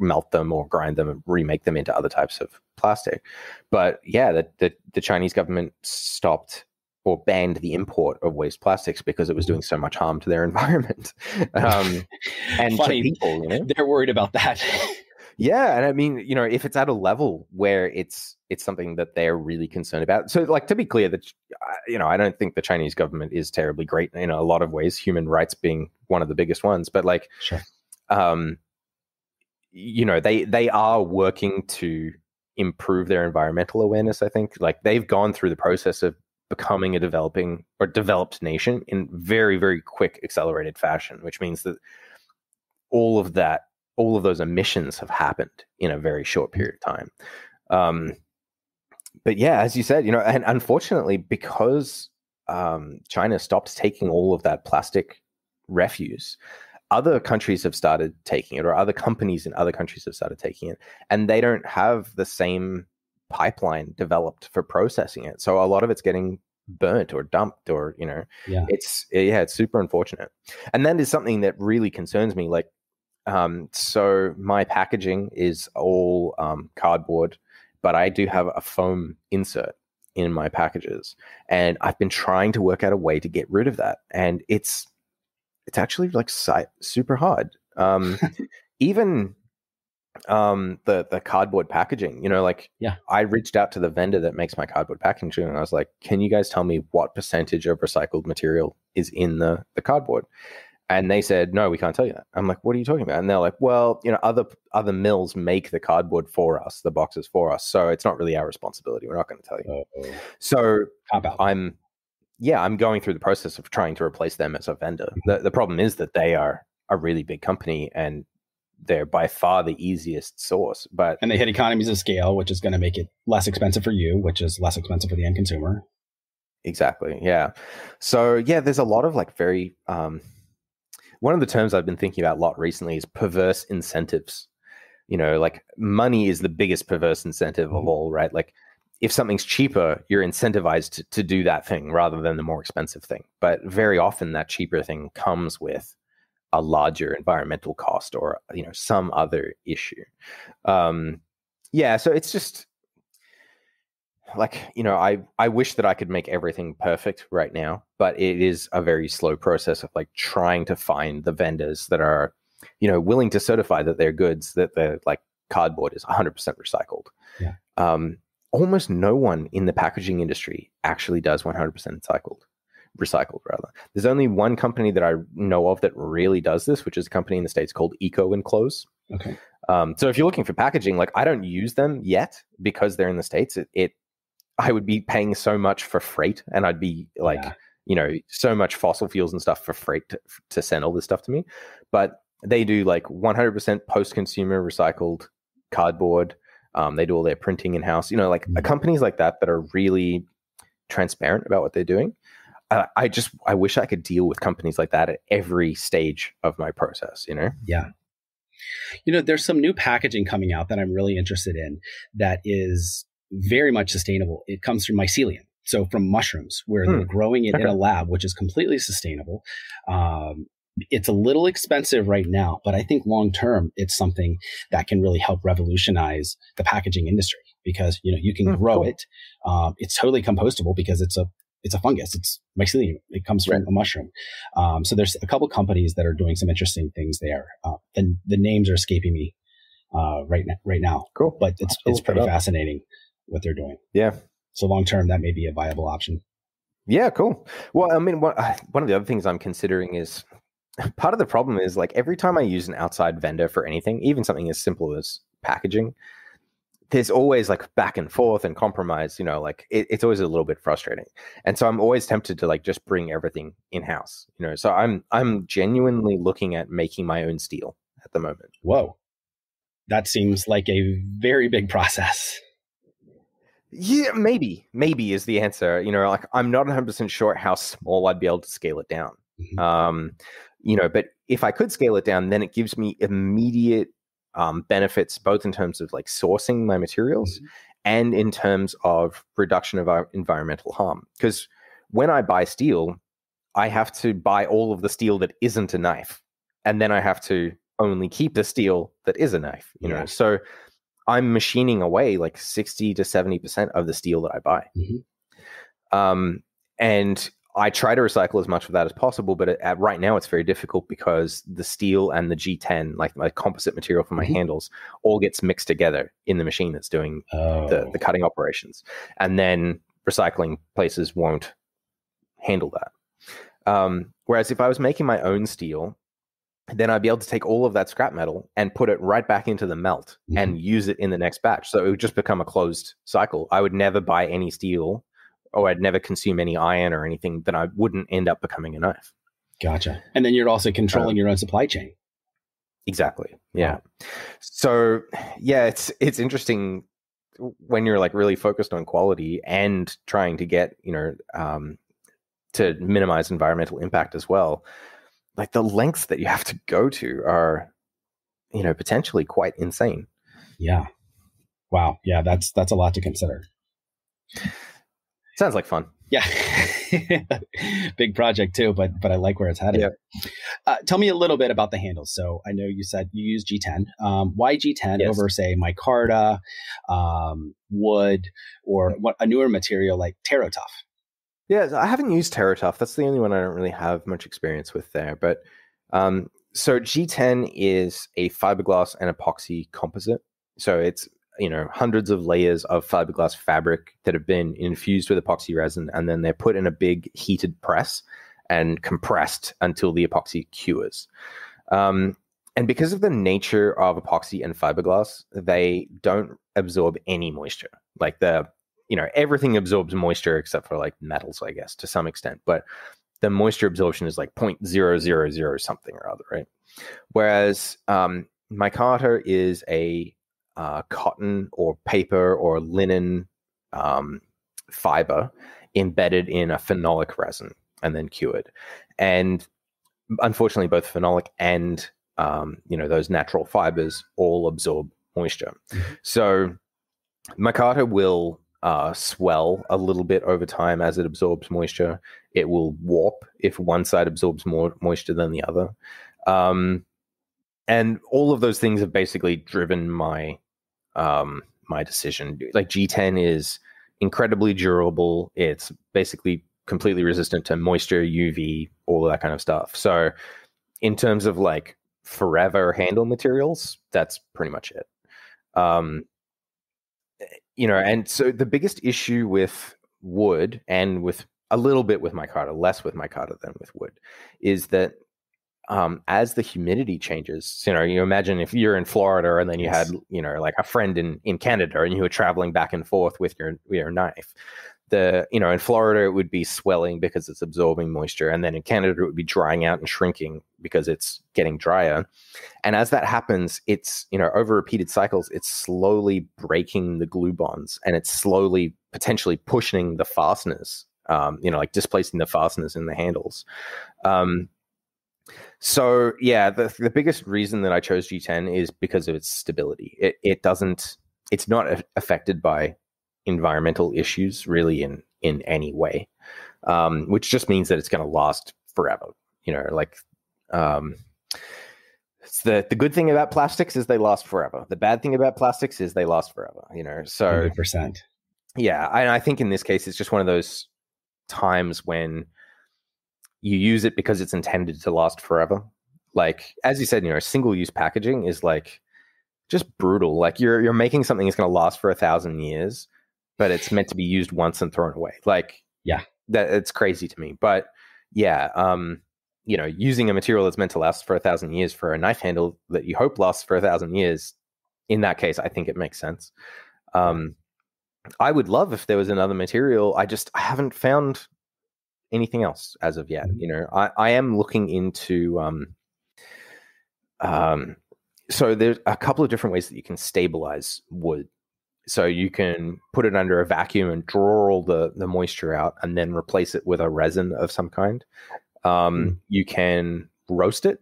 Speaker 2: melt them or grind them and remake them into other types of plastic. But yeah, the Chinese government stopped or banned the import of waste plastics because it was doing so much harm to their environment. And
Speaker 1: funny,
Speaker 2: to people,
Speaker 1: they're worried about that.
Speaker 2: Yeah, and I mean, if it's at a level where it's something that they're really concerned about. So, like, to be clear, that I don't think the Chinese government is terribly great in a lot of ways, human rights being one of the biggest ones. But like,
Speaker 1: sure.
Speaker 2: They are working to improve their environmental awareness. I think like they've gone through the process of becoming a developed nation in very, very quick, accelerated fashion, which means that all of those emissions have happened in a very short period of time. But yeah, as you said, and unfortunately, because China stopped taking all of that plastic refuse, other countries have started taking it, or other companies in other countries have started taking it, and they don't have the same pipeline developed for processing it. So a lot of it's getting burnt or dumped, or it's super unfortunate. And that is something that really concerns me. Like, so my packaging is all cardboard, but I do have a foam insert in my packages, and I've been trying to work out a way to get rid of that, and it's actually like super hard. Even the cardboard packaging, I reached out to the vendor that makes my cardboard packaging, and I was like, can you guys tell me what percentage of recycled material is in the cardboard? And they said, no, we can't tell you that. I'm like, what are you talking about? And they're like, well, other mills make the cardboard for us, the boxes for us, so it's not really our responsibility. We're not going to tell you. So I'm going through the process of trying to replace them as a vendor. The problem is that they are a really big company, and they're by far the easiest source.
Speaker 1: And they hit economies of scale, which is going to make it less expensive for you, which is less expensive for the end consumer.
Speaker 2: Exactly. Yeah. So yeah, there's a lot of like very one of the terms I've been thinking about a lot recently is perverse incentives. Like money is the biggest perverse incentive of all, right? Like if something's cheaper, you're incentivized to do that thing rather than the more expensive thing. But very often that cheaper thing comes with a larger environmental cost or, some other issue. So it's just like, I wish that I could make everything perfect right now, but it is a very slow process of like trying to find the vendors that are, willing to certify that their goods, that their like cardboard is 100% recycled.
Speaker 1: Yeah.
Speaker 2: Almost no one in the packaging industry actually does 100% recycled rather. There's only one company that I know of that really does this, which is a company in the States called Eco Enclose.
Speaker 1: Okay.
Speaker 2: So if you're looking for packaging, like I don't use them yet because they're in the States. I would be paying so much for freight, and I'd be like, so much fossil fuels and stuff for freight to send all this stuff to me. But they do like 100% post-consumer recycled cardboard. They do all their printing in-house, companies like that are really transparent about what they're doing. I wish I could deal with companies like that at every stage of my process,
Speaker 1: Yeah. There's some new packaging coming out that I'm really interested in that is very much sustainable. It comes from mycelium. So from mushrooms, where they're growing it in a lab, which is completely sustainable. It's a little expensive right now, but I think long term, it's something that can really help revolutionize the packaging industry because, you can grow it. It's totally compostable because it's a fungus. It's mycelium. It comes from a mushroom. So there's a couple companies that are doing some interesting things there. The names are escaping me right now.
Speaker 2: Cool.
Speaker 1: But it's pretty fascinating what they're doing.
Speaker 2: Yeah.
Speaker 1: So long term, that may be a viable option.
Speaker 2: Yeah, cool. Well, I mean, one of the other things I'm considering is part of the problem is like every time I use an outside vendor for anything, even something as simple as packaging, there's always like back and forth and compromise, it's always a little bit frustrating. And so I'm always tempted to like just bring everything in-house, so I'm genuinely looking at making my own steel at the moment.
Speaker 1: Whoa. That seems like a very big process.
Speaker 2: Yeah, maybe is the answer. Like I'm not 100% sure how small I'd be able to scale it down. But if I could scale it down, then it gives me immediate benefits, both in terms of like sourcing my materials and in terms of reduction of our environmental harm. Because when I buy steel, I have to buy all of the steel that isn't a knife, and then I have to only keep the steel that is a knife. So I'm machining away like 60 to 70% of the steel that I buy. And I try to recycle as much of that as possible, but right now it's very difficult because the steel and the G10, like my composite material for my handles, all gets mixed together in the machine that's doing the cutting operations. And then recycling places won't handle that. Whereas if I was making my own steel, then I'd be able to take all of that scrap metal and put it right back into the melt and use it in the next batch. So it would just become a closed cycle. I would never buy any steel, or I'd never consume any iron or anything that I wouldn't end up becoming a knife.
Speaker 1: Gotcha. And then you're also controlling your own supply chain.
Speaker 2: Exactly. Yeah. Wow. So yeah, it's interesting when you're like really focused on quality and trying to get, to minimize environmental impact as well. Like the lengths that you have to go to are, potentially quite insane.
Speaker 1: Yeah. Wow. Yeah. That's a lot to consider.
Speaker 2: Sounds like fun.
Speaker 1: Yeah. Big project too, but I like where it's headed. Yeah. Tell me a little bit about the handles. So I know you said you use G10. Why G10 over, say, micarta, wood, or a newer material like TerraTough?
Speaker 2: Yeah, I haven't used TerraTough. That's the only one I don't really have much experience with there. But so G10 is a fiberglass and epoxy composite. So it's hundreds of layers of fiberglass fabric that have been infused with epoxy resin, and then they're put in a big heated press and compressed until the epoxy cures. And because of the nature of epoxy and fiberglass, they don't absorb any moisture. Like everything absorbs moisture except for like metals, I guess, to some extent. But the moisture absorption is like 0.000 something or other, right? Whereas micarta is a cotton or paper or linen fiber embedded in a phenolic resin and then cured. And unfortunately, both phenolic and those natural fibers all absorb moisture. So micarta will swell a little bit over time as it absorbs moisture. It will warp if one side absorbs more moisture than the other. And all of those things have basically driven my my decision. Like G10 is incredibly durable. It's basically completely resistant to moisture, UV, all of that kind of stuff. So in terms of like forever handle materials, that's pretty much it. And so the biggest issue with wood, and with a little bit with micarta, less with micarta than with wood, is that as the humidity changes, you imagine if you're in Florida and then you had, like a friend in Canada, and you were traveling back and forth with your knife. In Florida, it would be swelling because it's absorbing moisture. And then in Canada, it would be drying out and shrinking because it's getting drier. And as that happens, it's, over repeated cycles, it's slowly breaking the glue bonds, and it's slowly potentially pushing the fasteners, like displacing the fasteners in the handles. So yeah, the biggest reason that I chose G10 is because of its stability. It's not affected by environmental issues really in any way, which just means that it's going to last forever. It's the good thing about plastics is they last forever. The bad thing about plastics is they last forever. So
Speaker 1: 100%.
Speaker 2: Yeah, and I think in this case, it's just one of those times when you use it because it's intended to last forever. Like, as you said, single-use packaging is like just brutal. Like you're making something that's going to last for 1,000 years, but it's meant to be used once and thrown away. Like,
Speaker 1: yeah,
Speaker 2: it's crazy to me. But yeah, using a material that's meant to last for 1,000 years for a knife handle that you hope lasts for 1,000 years, in that case, I think it makes sense. I would love if there was another material. I haven't found anything else as of yet. I am looking into so there's a couple of different ways that you can stabilize wood. So you can put it under a vacuum and draw all the moisture out, and then replace it with a resin of some kind. You can roast it.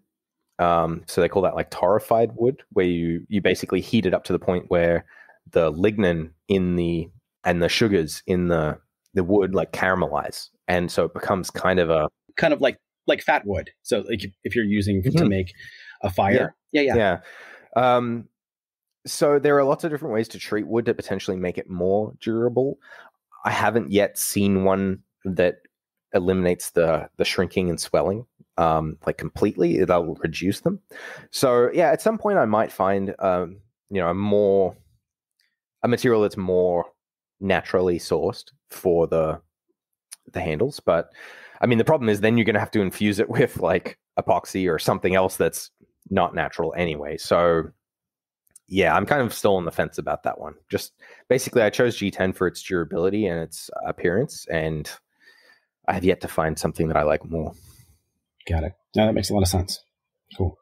Speaker 2: So they call that like torrefied wood, where you basically heat it up to the point where the lignin and the sugars in the wood like caramelize, and so it becomes kind of
Speaker 1: like fat wood. So like if you're using to make a fire. Yeah.
Speaker 2: So there are lots of different ways to treat wood to potentially make it more durable. I haven't yet seen one that eliminates the shrinking and swelling like completely. That'll reduce them. So yeah, at some point I might find a material that's more naturally sourced for the handles. But I mean, the problem is then you're going to have to infuse it with like epoxy or something else that's not natural anyway. So yeah, I'm kind of still on the fence about that one. Just basically, I chose G10 for its durability and its appearance, and I have yet to find something that I like more.
Speaker 1: Got it. No, that makes a lot of sense. Cool.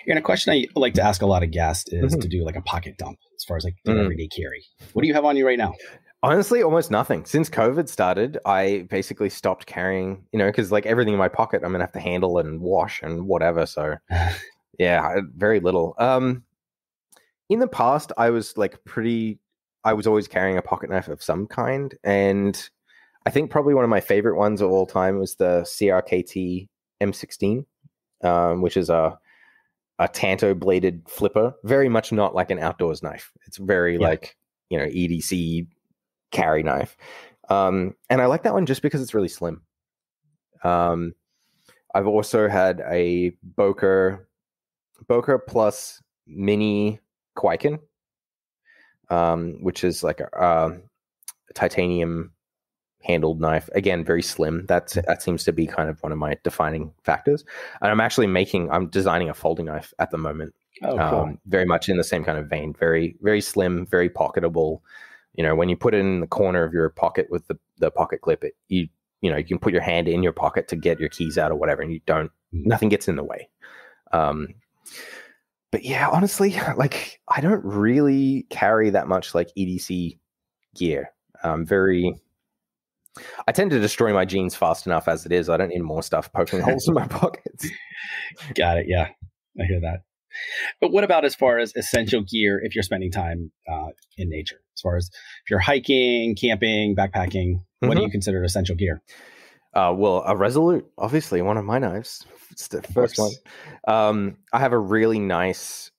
Speaker 1: And a question I like to ask a lot of guests is to do like a pocket dump as far as like the everyday carry. What do you have on you right now?
Speaker 2: Honestly, almost nothing. Since COVID started, I basically stopped carrying, because like everything in my pocket, I'm going to have to handle and wash and whatever. So yeah, very little. In the past, I was always carrying a pocket knife of some kind. And I think probably one of my favorite ones of all time was the CRKT M16, which is a tanto bladed flipper, very much not like an outdoors knife. It's very like, EDC carry knife. And I like that one just because it's really slim. I've also had a Boker Plus Mini Kwaiken, which is like a titanium handled knife. Again, very slim. That seems to be kind of one of my defining factors. And I'm designing a folding knife at the moment.
Speaker 1: Oh, cool.
Speaker 2: Very much in the same kind of vein. Very, very slim, very pocketable. When you put it in the corner of your pocket with the pocket clip, you can put your hand in your pocket to get your keys out or whatever, and nothing gets in the way. But yeah, honestly, like I don't really carry that much like EDC gear. I tend to destroy my jeans fast enough as it is. I don't need more stuff poking holes in my pockets.
Speaker 1: Got it. Yeah, I hear that. But what about as far as essential gear if you're spending time in nature? As far as if you're hiking, camping, backpacking, what do you consider essential gear?
Speaker 2: Well, a Resolute, obviously, one of my knives. It's the first one. I have a really nice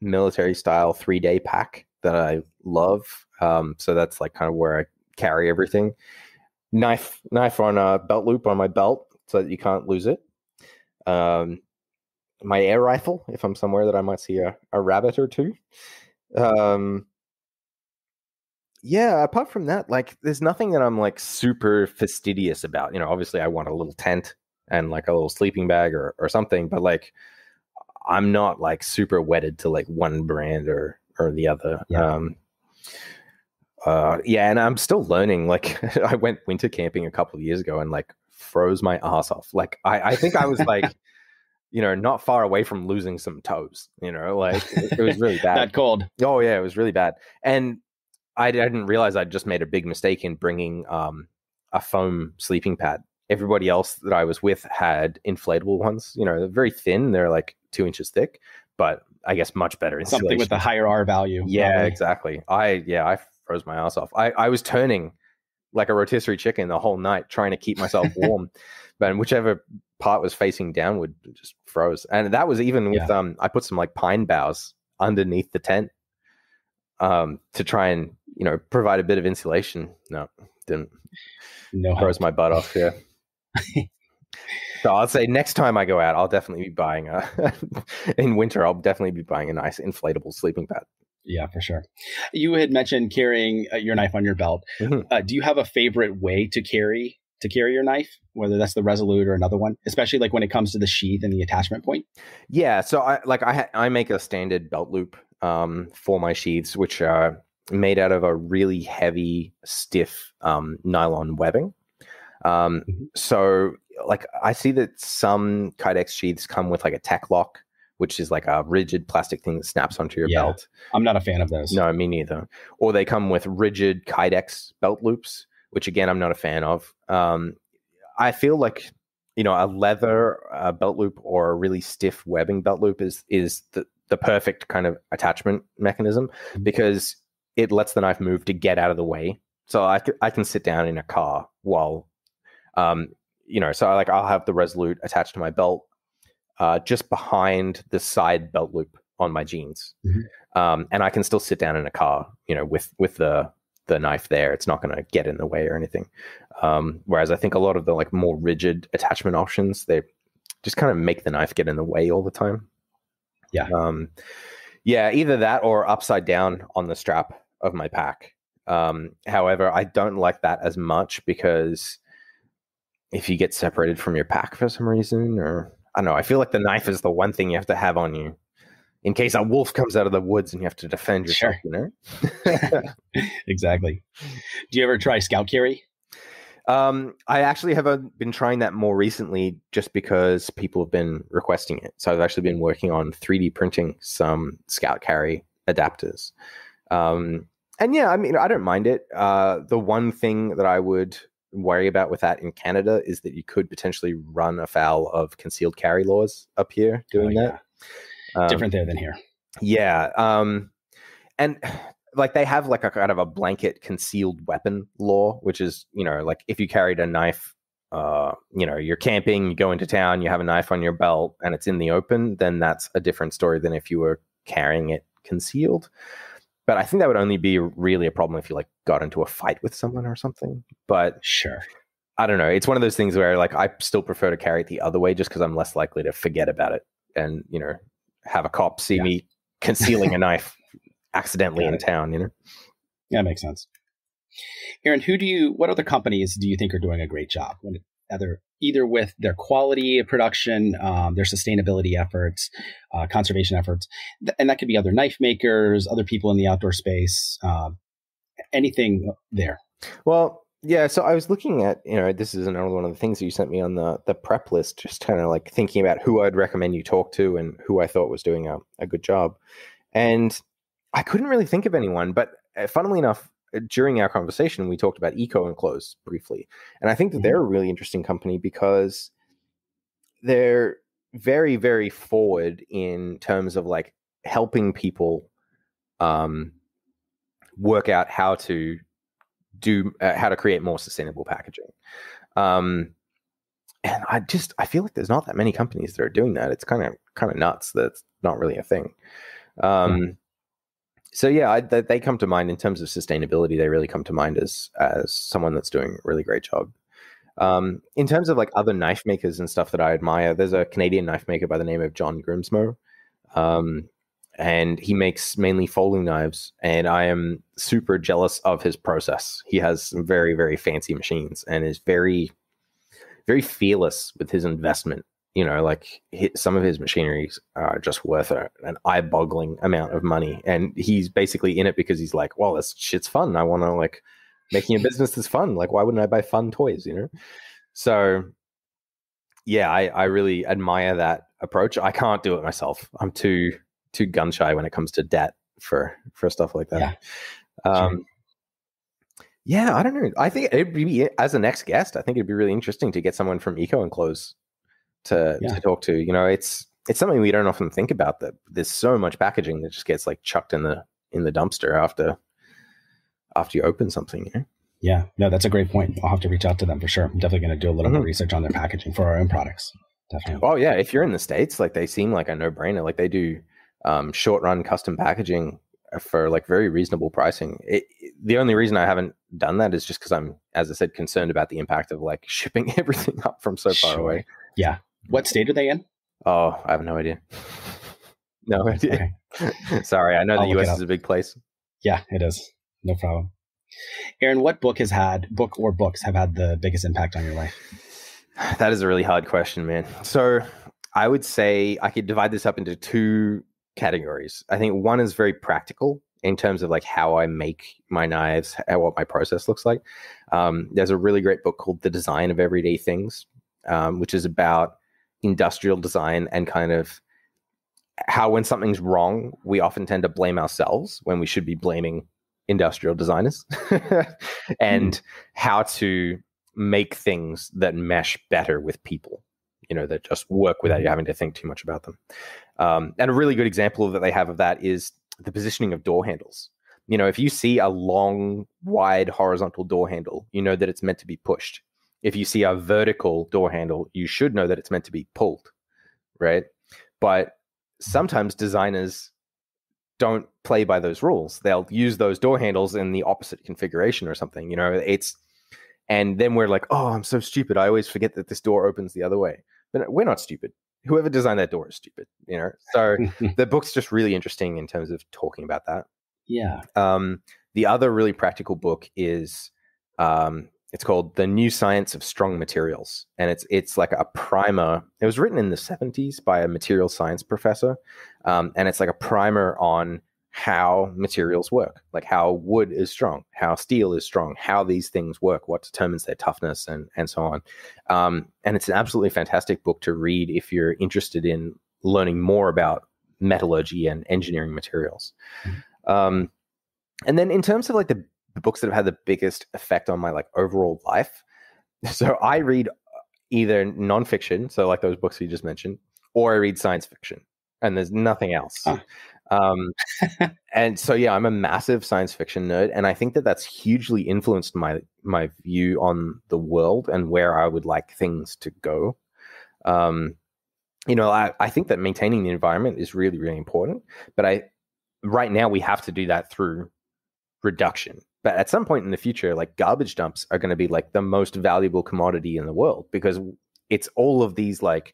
Speaker 2: military style 3-day pack that I love. So that's like kind of where I carry everything. Knife on a belt loop on my belt so that you can't lose it. My air rifle, if I'm somewhere that I might see a rabbit or two. Yeah, apart from that, like, there's nothing that I'm like super fastidious about. Obviously I want a little tent and like a little sleeping bag or something, but like I'm not like super wedded to like one brand or the other. Yeah, and I'm still learning. Like, I went winter camping a couple of years ago and like froze my ass off. Like, I think I was like, not far away from losing some toes. Like it was really bad.
Speaker 1: That cold.
Speaker 2: Oh yeah, it was really bad. And I didn't realize I'd just made a big mistake in bringing a foam sleeping pad. Everybody else that I was with had inflatable ones. They're very thin. They're like 2 inches thick, but I guess much better insulation.
Speaker 1: Something with a higher R value.
Speaker 2: Yeah,
Speaker 1: probably.
Speaker 2: exactly. I froze my ass off. I was turning like a rotisserie chicken the whole night trying to keep myself warm, but whichever part was facing downward just froze. And that was even with I put some like pine boughs underneath the tent to try and provide a bit of insulation. No, didn't.
Speaker 1: No,
Speaker 2: froze my butt off. Yeah. So I'll say next time I go out, I'll definitely be buying in winter. I'll definitely be buying a nice inflatable sleeping pad.
Speaker 1: Yeah, for sure. You had mentioned carrying your knife on your belt. Mm-hmm. Do you have a favorite way to carry your knife, whether that's the Resolute or another one, especially like when it comes to the sheath and the attachment point?
Speaker 2: Yeah, so I make a standard belt loop for my sheaths, which are made out of a really heavy, stiff nylon webbing. So like I see that some Kydex sheaths come with like a tech lock, which is like a rigid plastic thing that snaps onto your belt.
Speaker 1: I'm not a fan of those.
Speaker 2: No, me neither. Or they come with rigid Kydex belt loops, which again, I'm not a fan of. I feel like, a leather belt loop or a really stiff webbing belt loop is the perfect kind of attachment mechanism because it lets the knife move to get out of the way. So I can sit down in a car while, so I'll have the Resolute attached to my belt, just behind the side belt loop on my jeans. Mm-hmm. And I can still sit down in a car, with the knife there. It's not going to get in the way or anything. Whereas I think a lot of the like more rigid attachment options, they just kind of make the knife get in the way all the time.
Speaker 1: Yeah.
Speaker 2: Yeah, either that or upside down on the strap of my pack. However, I don't like that as much because if you get separated from your pack for some reason, or I don't know, I feel like the knife is the one thing you have to have on you in case a wolf comes out of the woods and you have to defend yourself,
Speaker 1: Exactly. Do you ever try scout carry?
Speaker 2: I actually have been trying that more recently just because people have been requesting it. So I've actually been working on 3D printing some scout carry adapters. And yeah, I mean, I don't mind it. The one thing that I would worry about with that in Canada is that you could potentially run afoul of concealed carry laws up here doing that.
Speaker 1: Different there than here.
Speaker 2: Yeah. And like they have like a kind of a blanket concealed weapon law, which is, like if you carried a knife, you're camping, you go into town, you have a knife on your belt and it's in the open, then that's a different story than if you were carrying it concealed. But I think that would only be really a problem if you like got into a fight with someone or something. But
Speaker 1: sure,
Speaker 2: I don't know. It's one of those things where like I still prefer to carry it the other way just because I'm less likely to forget about it and, have a cop see me concealing a knife accidentally in town, Yeah,
Speaker 1: that makes sense. Aaron, what other companies do you think are doing a great job either with their quality of production, their sustainability efforts, conservation efforts, and that could be other knife makers, other people in the outdoor space, anything there?
Speaker 2: Well, yeah, so I was looking at, this is another one of the things that you sent me on the prep list, just kind of like thinking about who I'd recommend you talk to and who I thought was doing a good job. And I couldn't really think of anyone, but funnily enough, during our conversation, we talked about Eco Enclose briefly. And I think that they're a really interesting company because they're very, very forward in terms of like helping people work out how to create more sustainable packaging. And I feel like there's not that many companies that are doing that. It's kind of nuts that it's not really a thing. So yeah, they come to mind in terms of sustainability. They really come to mind as someone that's doing a really great job. In terms of like other knife makers and stuff that I admire, there's a Canadian knife maker by the name of John Grimsmo. And he makes mainly folding knives, and I am super jealous of his process. He has some very, very fancy machines and is very, very fearless with his investment. You know, like some of his machineries are just worth an eye-boggling amount of money, and he's basically in it because he's like, well, this shit's fun. I want to like making a business that's fun. Like, why wouldn't I buy fun toys, you know? So yeah, I really admire that approach. I can't do it myself. I'm too gun shy when it comes to debt for stuff like that.
Speaker 1: Yeah.
Speaker 2: Yeah, I don't know. I think it'd be, as a next guest, I think it'd be really interesting to get someone from Eco Enclose to talk to. You know, it's something we don't often think about, that there's so much packaging that just gets like chucked in the dumpster after you open something, you know?
Speaker 1: Yeah, no, that's a great point. I'll have to reach out to them for sure. I'm definitely going to do a little more research on their packaging for our own products. Definitely.
Speaker 2: Oh yeah, if you're in the States, like they seem like a no-brainer. Like they do short run custom packaging for like very reasonable pricing. The only reason I haven't done that is just because I'm, as I said, concerned about the impact of like shipping everything up from so far away.
Speaker 1: Yeah. What state are they in?
Speaker 2: Oh, I have no idea. No idea. Okay. Sorry, I know the US is a big place.
Speaker 1: Yeah, it is. No problem. Aaron, what book or books have had the biggest impact on your life?
Speaker 2: That is a really hard question, man. So I would say I could divide this up into two categories. I think one is very practical in terms of like how I make my knives, what my process looks like. There's a really great book called The Design of Everyday Things, which is about industrial design and kind of how when something's wrong, we often tend to blame ourselves when we should be blaming industrial designers and how to make things that mesh better with people, you know, that just work without you having to think too much about them. And a really good example that they have of that is the positioning of door handles. You know, if you see a long, wide, horizontal door handle, you know that it's meant to be pushed. If you see a vertical door handle, you should know that it's meant to be pulled, right? But sometimes designers don't play by those rules. They'll use those door handles in the opposite configuration or something, you know, and then we're like, oh, I'm so stupid. I always forget that this door opens the other way. But we're not stupid. Whoever designed that door is stupid, you know? So the book's just really interesting in terms of talking about that.
Speaker 1: Yeah.
Speaker 2: The other really practical book is, it's called The New Science of Strong Materials. And it's like a primer. It was written in the 70s by a material science professor. And it's like a primer on how materials work, like how wood is strong, how steel is strong, how these things work, what determines their toughness, and so on. And it's an absolutely fantastic book to read if you're interested in learning more about metallurgy and engineering materials. And then in terms of like the books that have had the biggest effect on my like overall life, so I read either nonfiction, so like those books you just mentioned, or I read science fiction, and there's nothing else. And so, yeah, I'm a massive science fiction nerd, and I think that that's hugely influenced my view on the world and where I would like things to go. You know, I think that maintaining the environment is really, really important, but right now we have to do that through reduction. But at some point in the future, like garbage dumps are going to be like the most valuable commodity in the world, because it's all of these like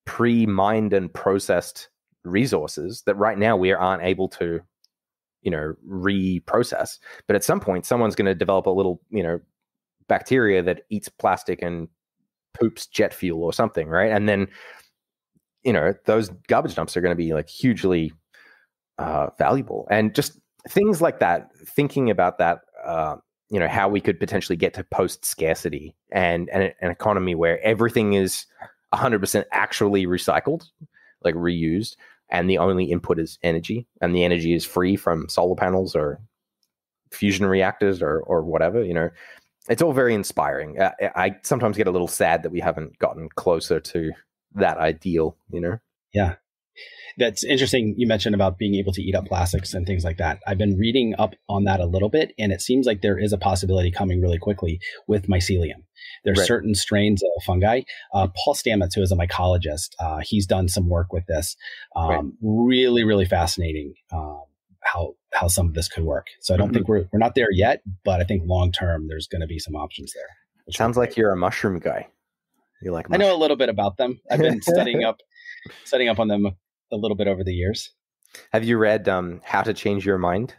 Speaker 2: pre-mined and processed resources that right now we aren't able to, you know, reprocess. But at some point, someone's going to develop a little, you know, bacteria that eats plastic and poops jet fuel or something, right? And then, you know, those garbage dumps are going to be like hugely valuable. And just things like that, thinking about that, you know, how we could potentially get to post scarcity and an economy where everything is 100% actually recycled, like reused, and the only input is energy, and the energy is free from solar panels or fusion reactors or whatever, you know. It's all very inspiring. I sometimes get a little sad that we haven't gotten closer to that ideal, you know?
Speaker 1: Yeah. That's interesting. You mentioned about being able to eat up plastics and things like that. I've been reading up on that a little bit, and it seems like there is a possibility coming really quickly with mycelium. There's
Speaker 2: Right.
Speaker 1: certain strains of fungi. Paul Stamets, who is a mycologist, he's done some work with this.
Speaker 2: Right.
Speaker 1: Really, really fascinating how some of this could work. So I don't think we're not there yet, but I think long term there's going to be some options there.
Speaker 2: Sounds like you're a mushroom guy. You like
Speaker 1: I know a little bit about them. I've been studying up on them a little bit over the years.
Speaker 2: Have you read How to Change Your Mind?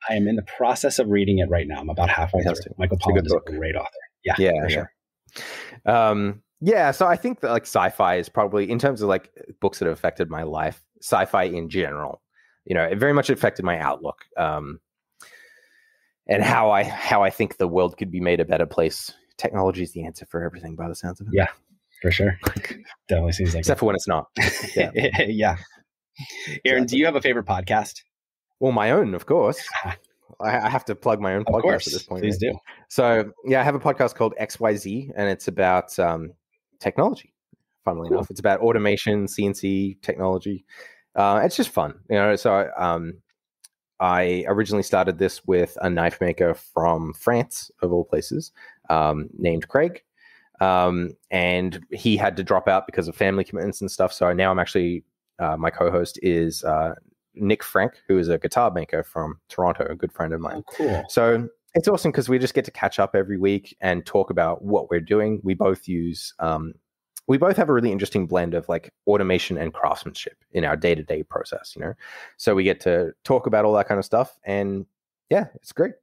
Speaker 1: I am in the process of reading it right now. I'm about halfway through. Michael Pollan is a great author. Yeah, for sure.
Speaker 2: So I think that like sci-fi is probably, in terms of like books that have affected my life, sci-fi in general, it very much affected my outlook, and how I think the world could be made a better place. Technology is the answer for everything, by the sounds of it.
Speaker 1: Yeah, for sure. Definitely seems like
Speaker 2: except for when it's not.
Speaker 1: Yeah. Yeah. Aaron, do you have a favorite podcast?
Speaker 2: Well, my own, of course. I have to plug my own podcast at this point.
Speaker 1: Please do.
Speaker 2: So, I have a podcast called XYZ, and it's about technology, funnily enough. It's about automation, CNC technology. It's just fun. So I originally started this with a knife maker from France, of all places, named Craig. And he had to drop out because of family commitments and stuff. So now I'm actually, my co-host is Nick Frank, who is a guitar maker from Toronto, a good friend of mine.
Speaker 1: Oh, cool.
Speaker 2: So it's awesome because we just get to catch up every week and talk about what we're doing. We both have a really interesting blend of like automation and craftsmanship in our day-to-day process, So we get to talk about all that kind of stuff, and yeah, it's great.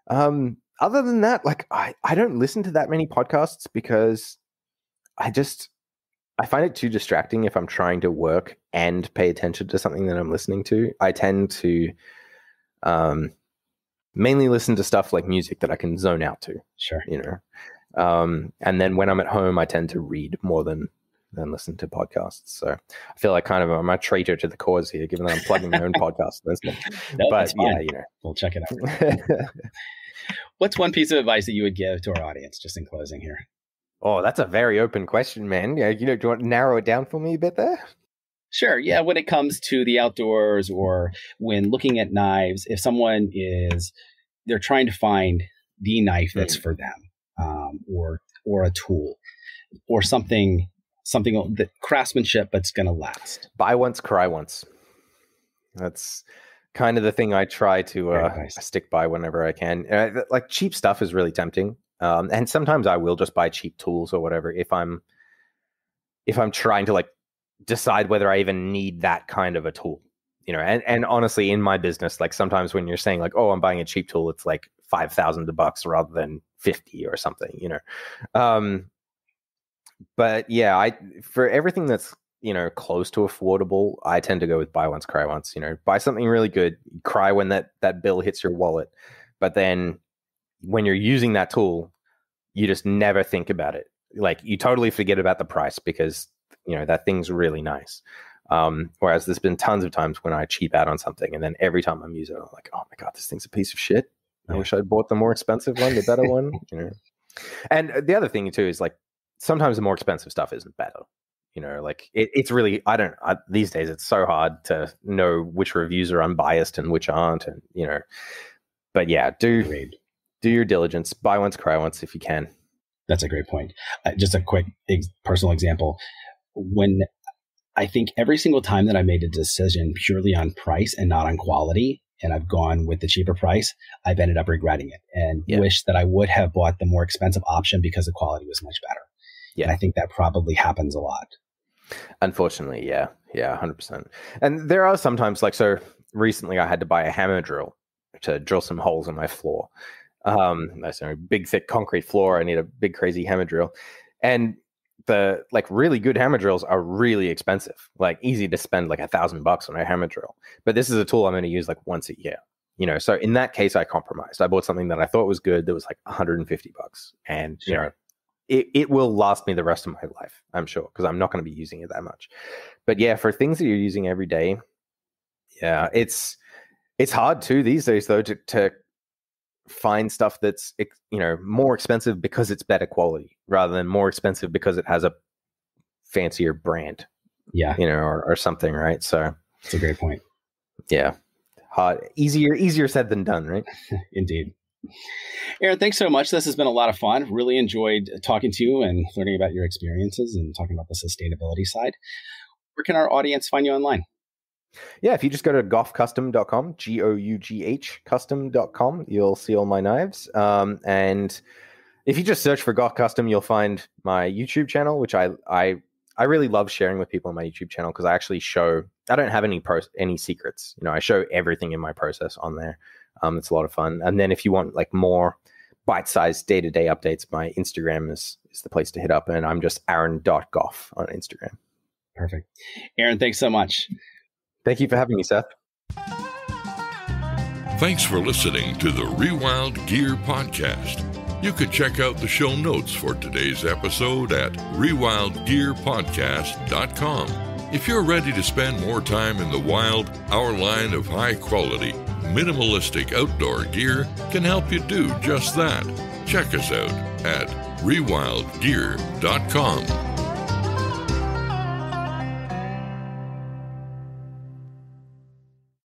Speaker 2: Other than that, like I don't listen to that many podcasts because I find it too distracting if I'm trying to work and pay attention to something that I'm listening to. I tend to mainly listen to stuff like music that I can zone out to.
Speaker 1: Sure.
Speaker 2: And then when I'm at home, I tend to read more than listen to podcasts. So I feel like kind of I'm a traitor to the cause here, given that I'm plugging my own podcast.
Speaker 1: No, but yeah, we'll check it out. What's one piece of advice that you would give to our audience, just in closing here?
Speaker 2: Oh, that's a very open question, man. Yeah, do you want to narrow it down for me a bit there?
Speaker 1: Sure. Yeah. When it comes to the outdoors or when looking at knives, if someone they're trying to find the knife that's for them, or a tool, or something that craftsmanship that's going to last.
Speaker 2: Buy once, cry once. That's kind of the thing I try to stick by whenever I can. Like cheap stuff is really tempting. And sometimes I will just buy cheap tools or whatever if I'm trying to like decide whether I even need that kind of a tool, and honestly in my business, like sometimes when you're saying like, oh, I'm buying a cheap tool, it's like $5,000 rather than 50 or something, but yeah, for everything that's, close to affordable, I tend to go with buy once, cry once, buy something really good, cry when that bill hits your wallet. But then when you're using that tool, you just never think about it. Like you totally forget about the price because, that thing's really nice. Whereas there's been tons of times when I cheap out on something and then every time I'm using it, I'm like, oh my God, this thing's a piece of shit. I wish I'd bought the more expensive one, the better one, And the other thing too is like, sometimes the more expensive stuff isn't better. Like it's really, these days it's so hard to know which reviews are unbiased and which aren't. And, but yeah, do your diligence, buy once, cry once if you can.
Speaker 1: That's a great point. Just a quick personal example. When I think every single time that I made a decision purely on price and not on quality, and I've gone with the cheaper price, I've ended up regretting it and wish that I would have bought the more expensive option because the quality was much better. Yeah. And I think that probably happens a lot.
Speaker 2: Unfortunately, yeah, 100%. And there are sometimes so recently I had to buy a hammer drill to drill some holes in my floor. That's a big, thick concrete floor. I need a big, crazy hammer drill. And the really good hammer drills are really expensive, easy to spend $1,000 on a hammer drill. But this is a tool I'm going to use once a year, So in that case, I compromised. I bought something that I thought was good. That was $150. And, it will last me the rest of my life, I'm sure, because I'm not going to be using it that much. But yeah, for things that you're using every day, yeah, it's hard too these days though to find stuff that's more expensive because it's better quality rather than more expensive because it has a fancier brand.
Speaker 1: Yeah.
Speaker 2: Or something, right? So
Speaker 1: that's a great point.
Speaker 2: Yeah. Easier said than done, right?
Speaker 1: Indeed. Aaron, thanks so much. This has been a lot of fun. Really enjoyed talking to you and learning about your experiences and talking about the sustainability side. Where can our audience find you online?
Speaker 2: Yeah, if you just go to goughcustom.com, Gough custom.com, you'll see all my knives. And if you just search for Gough Custom, you'll find my YouTube channel, which I really love sharing with people on my YouTube channel, because I actually I don't have any secrets. I show everything in my process on there. It's a lot of fun. And then if you want like more bite-sized day-to-day updates, my Instagram is the place to hit up. And I'm just aaron.gough on Instagram.
Speaker 1: Perfect. Aaron, thanks so much.
Speaker 2: Thank you for having me, Seth.
Speaker 3: Thanks for listening to the Rewild Gear Podcast. You can check out the show notes for today's episode at rewildgearpodcast.com. If you're ready to spend more time in the wild, our line of high-quality, minimalistic outdoor gear can help you do just that. Check us out at rewildgear.com.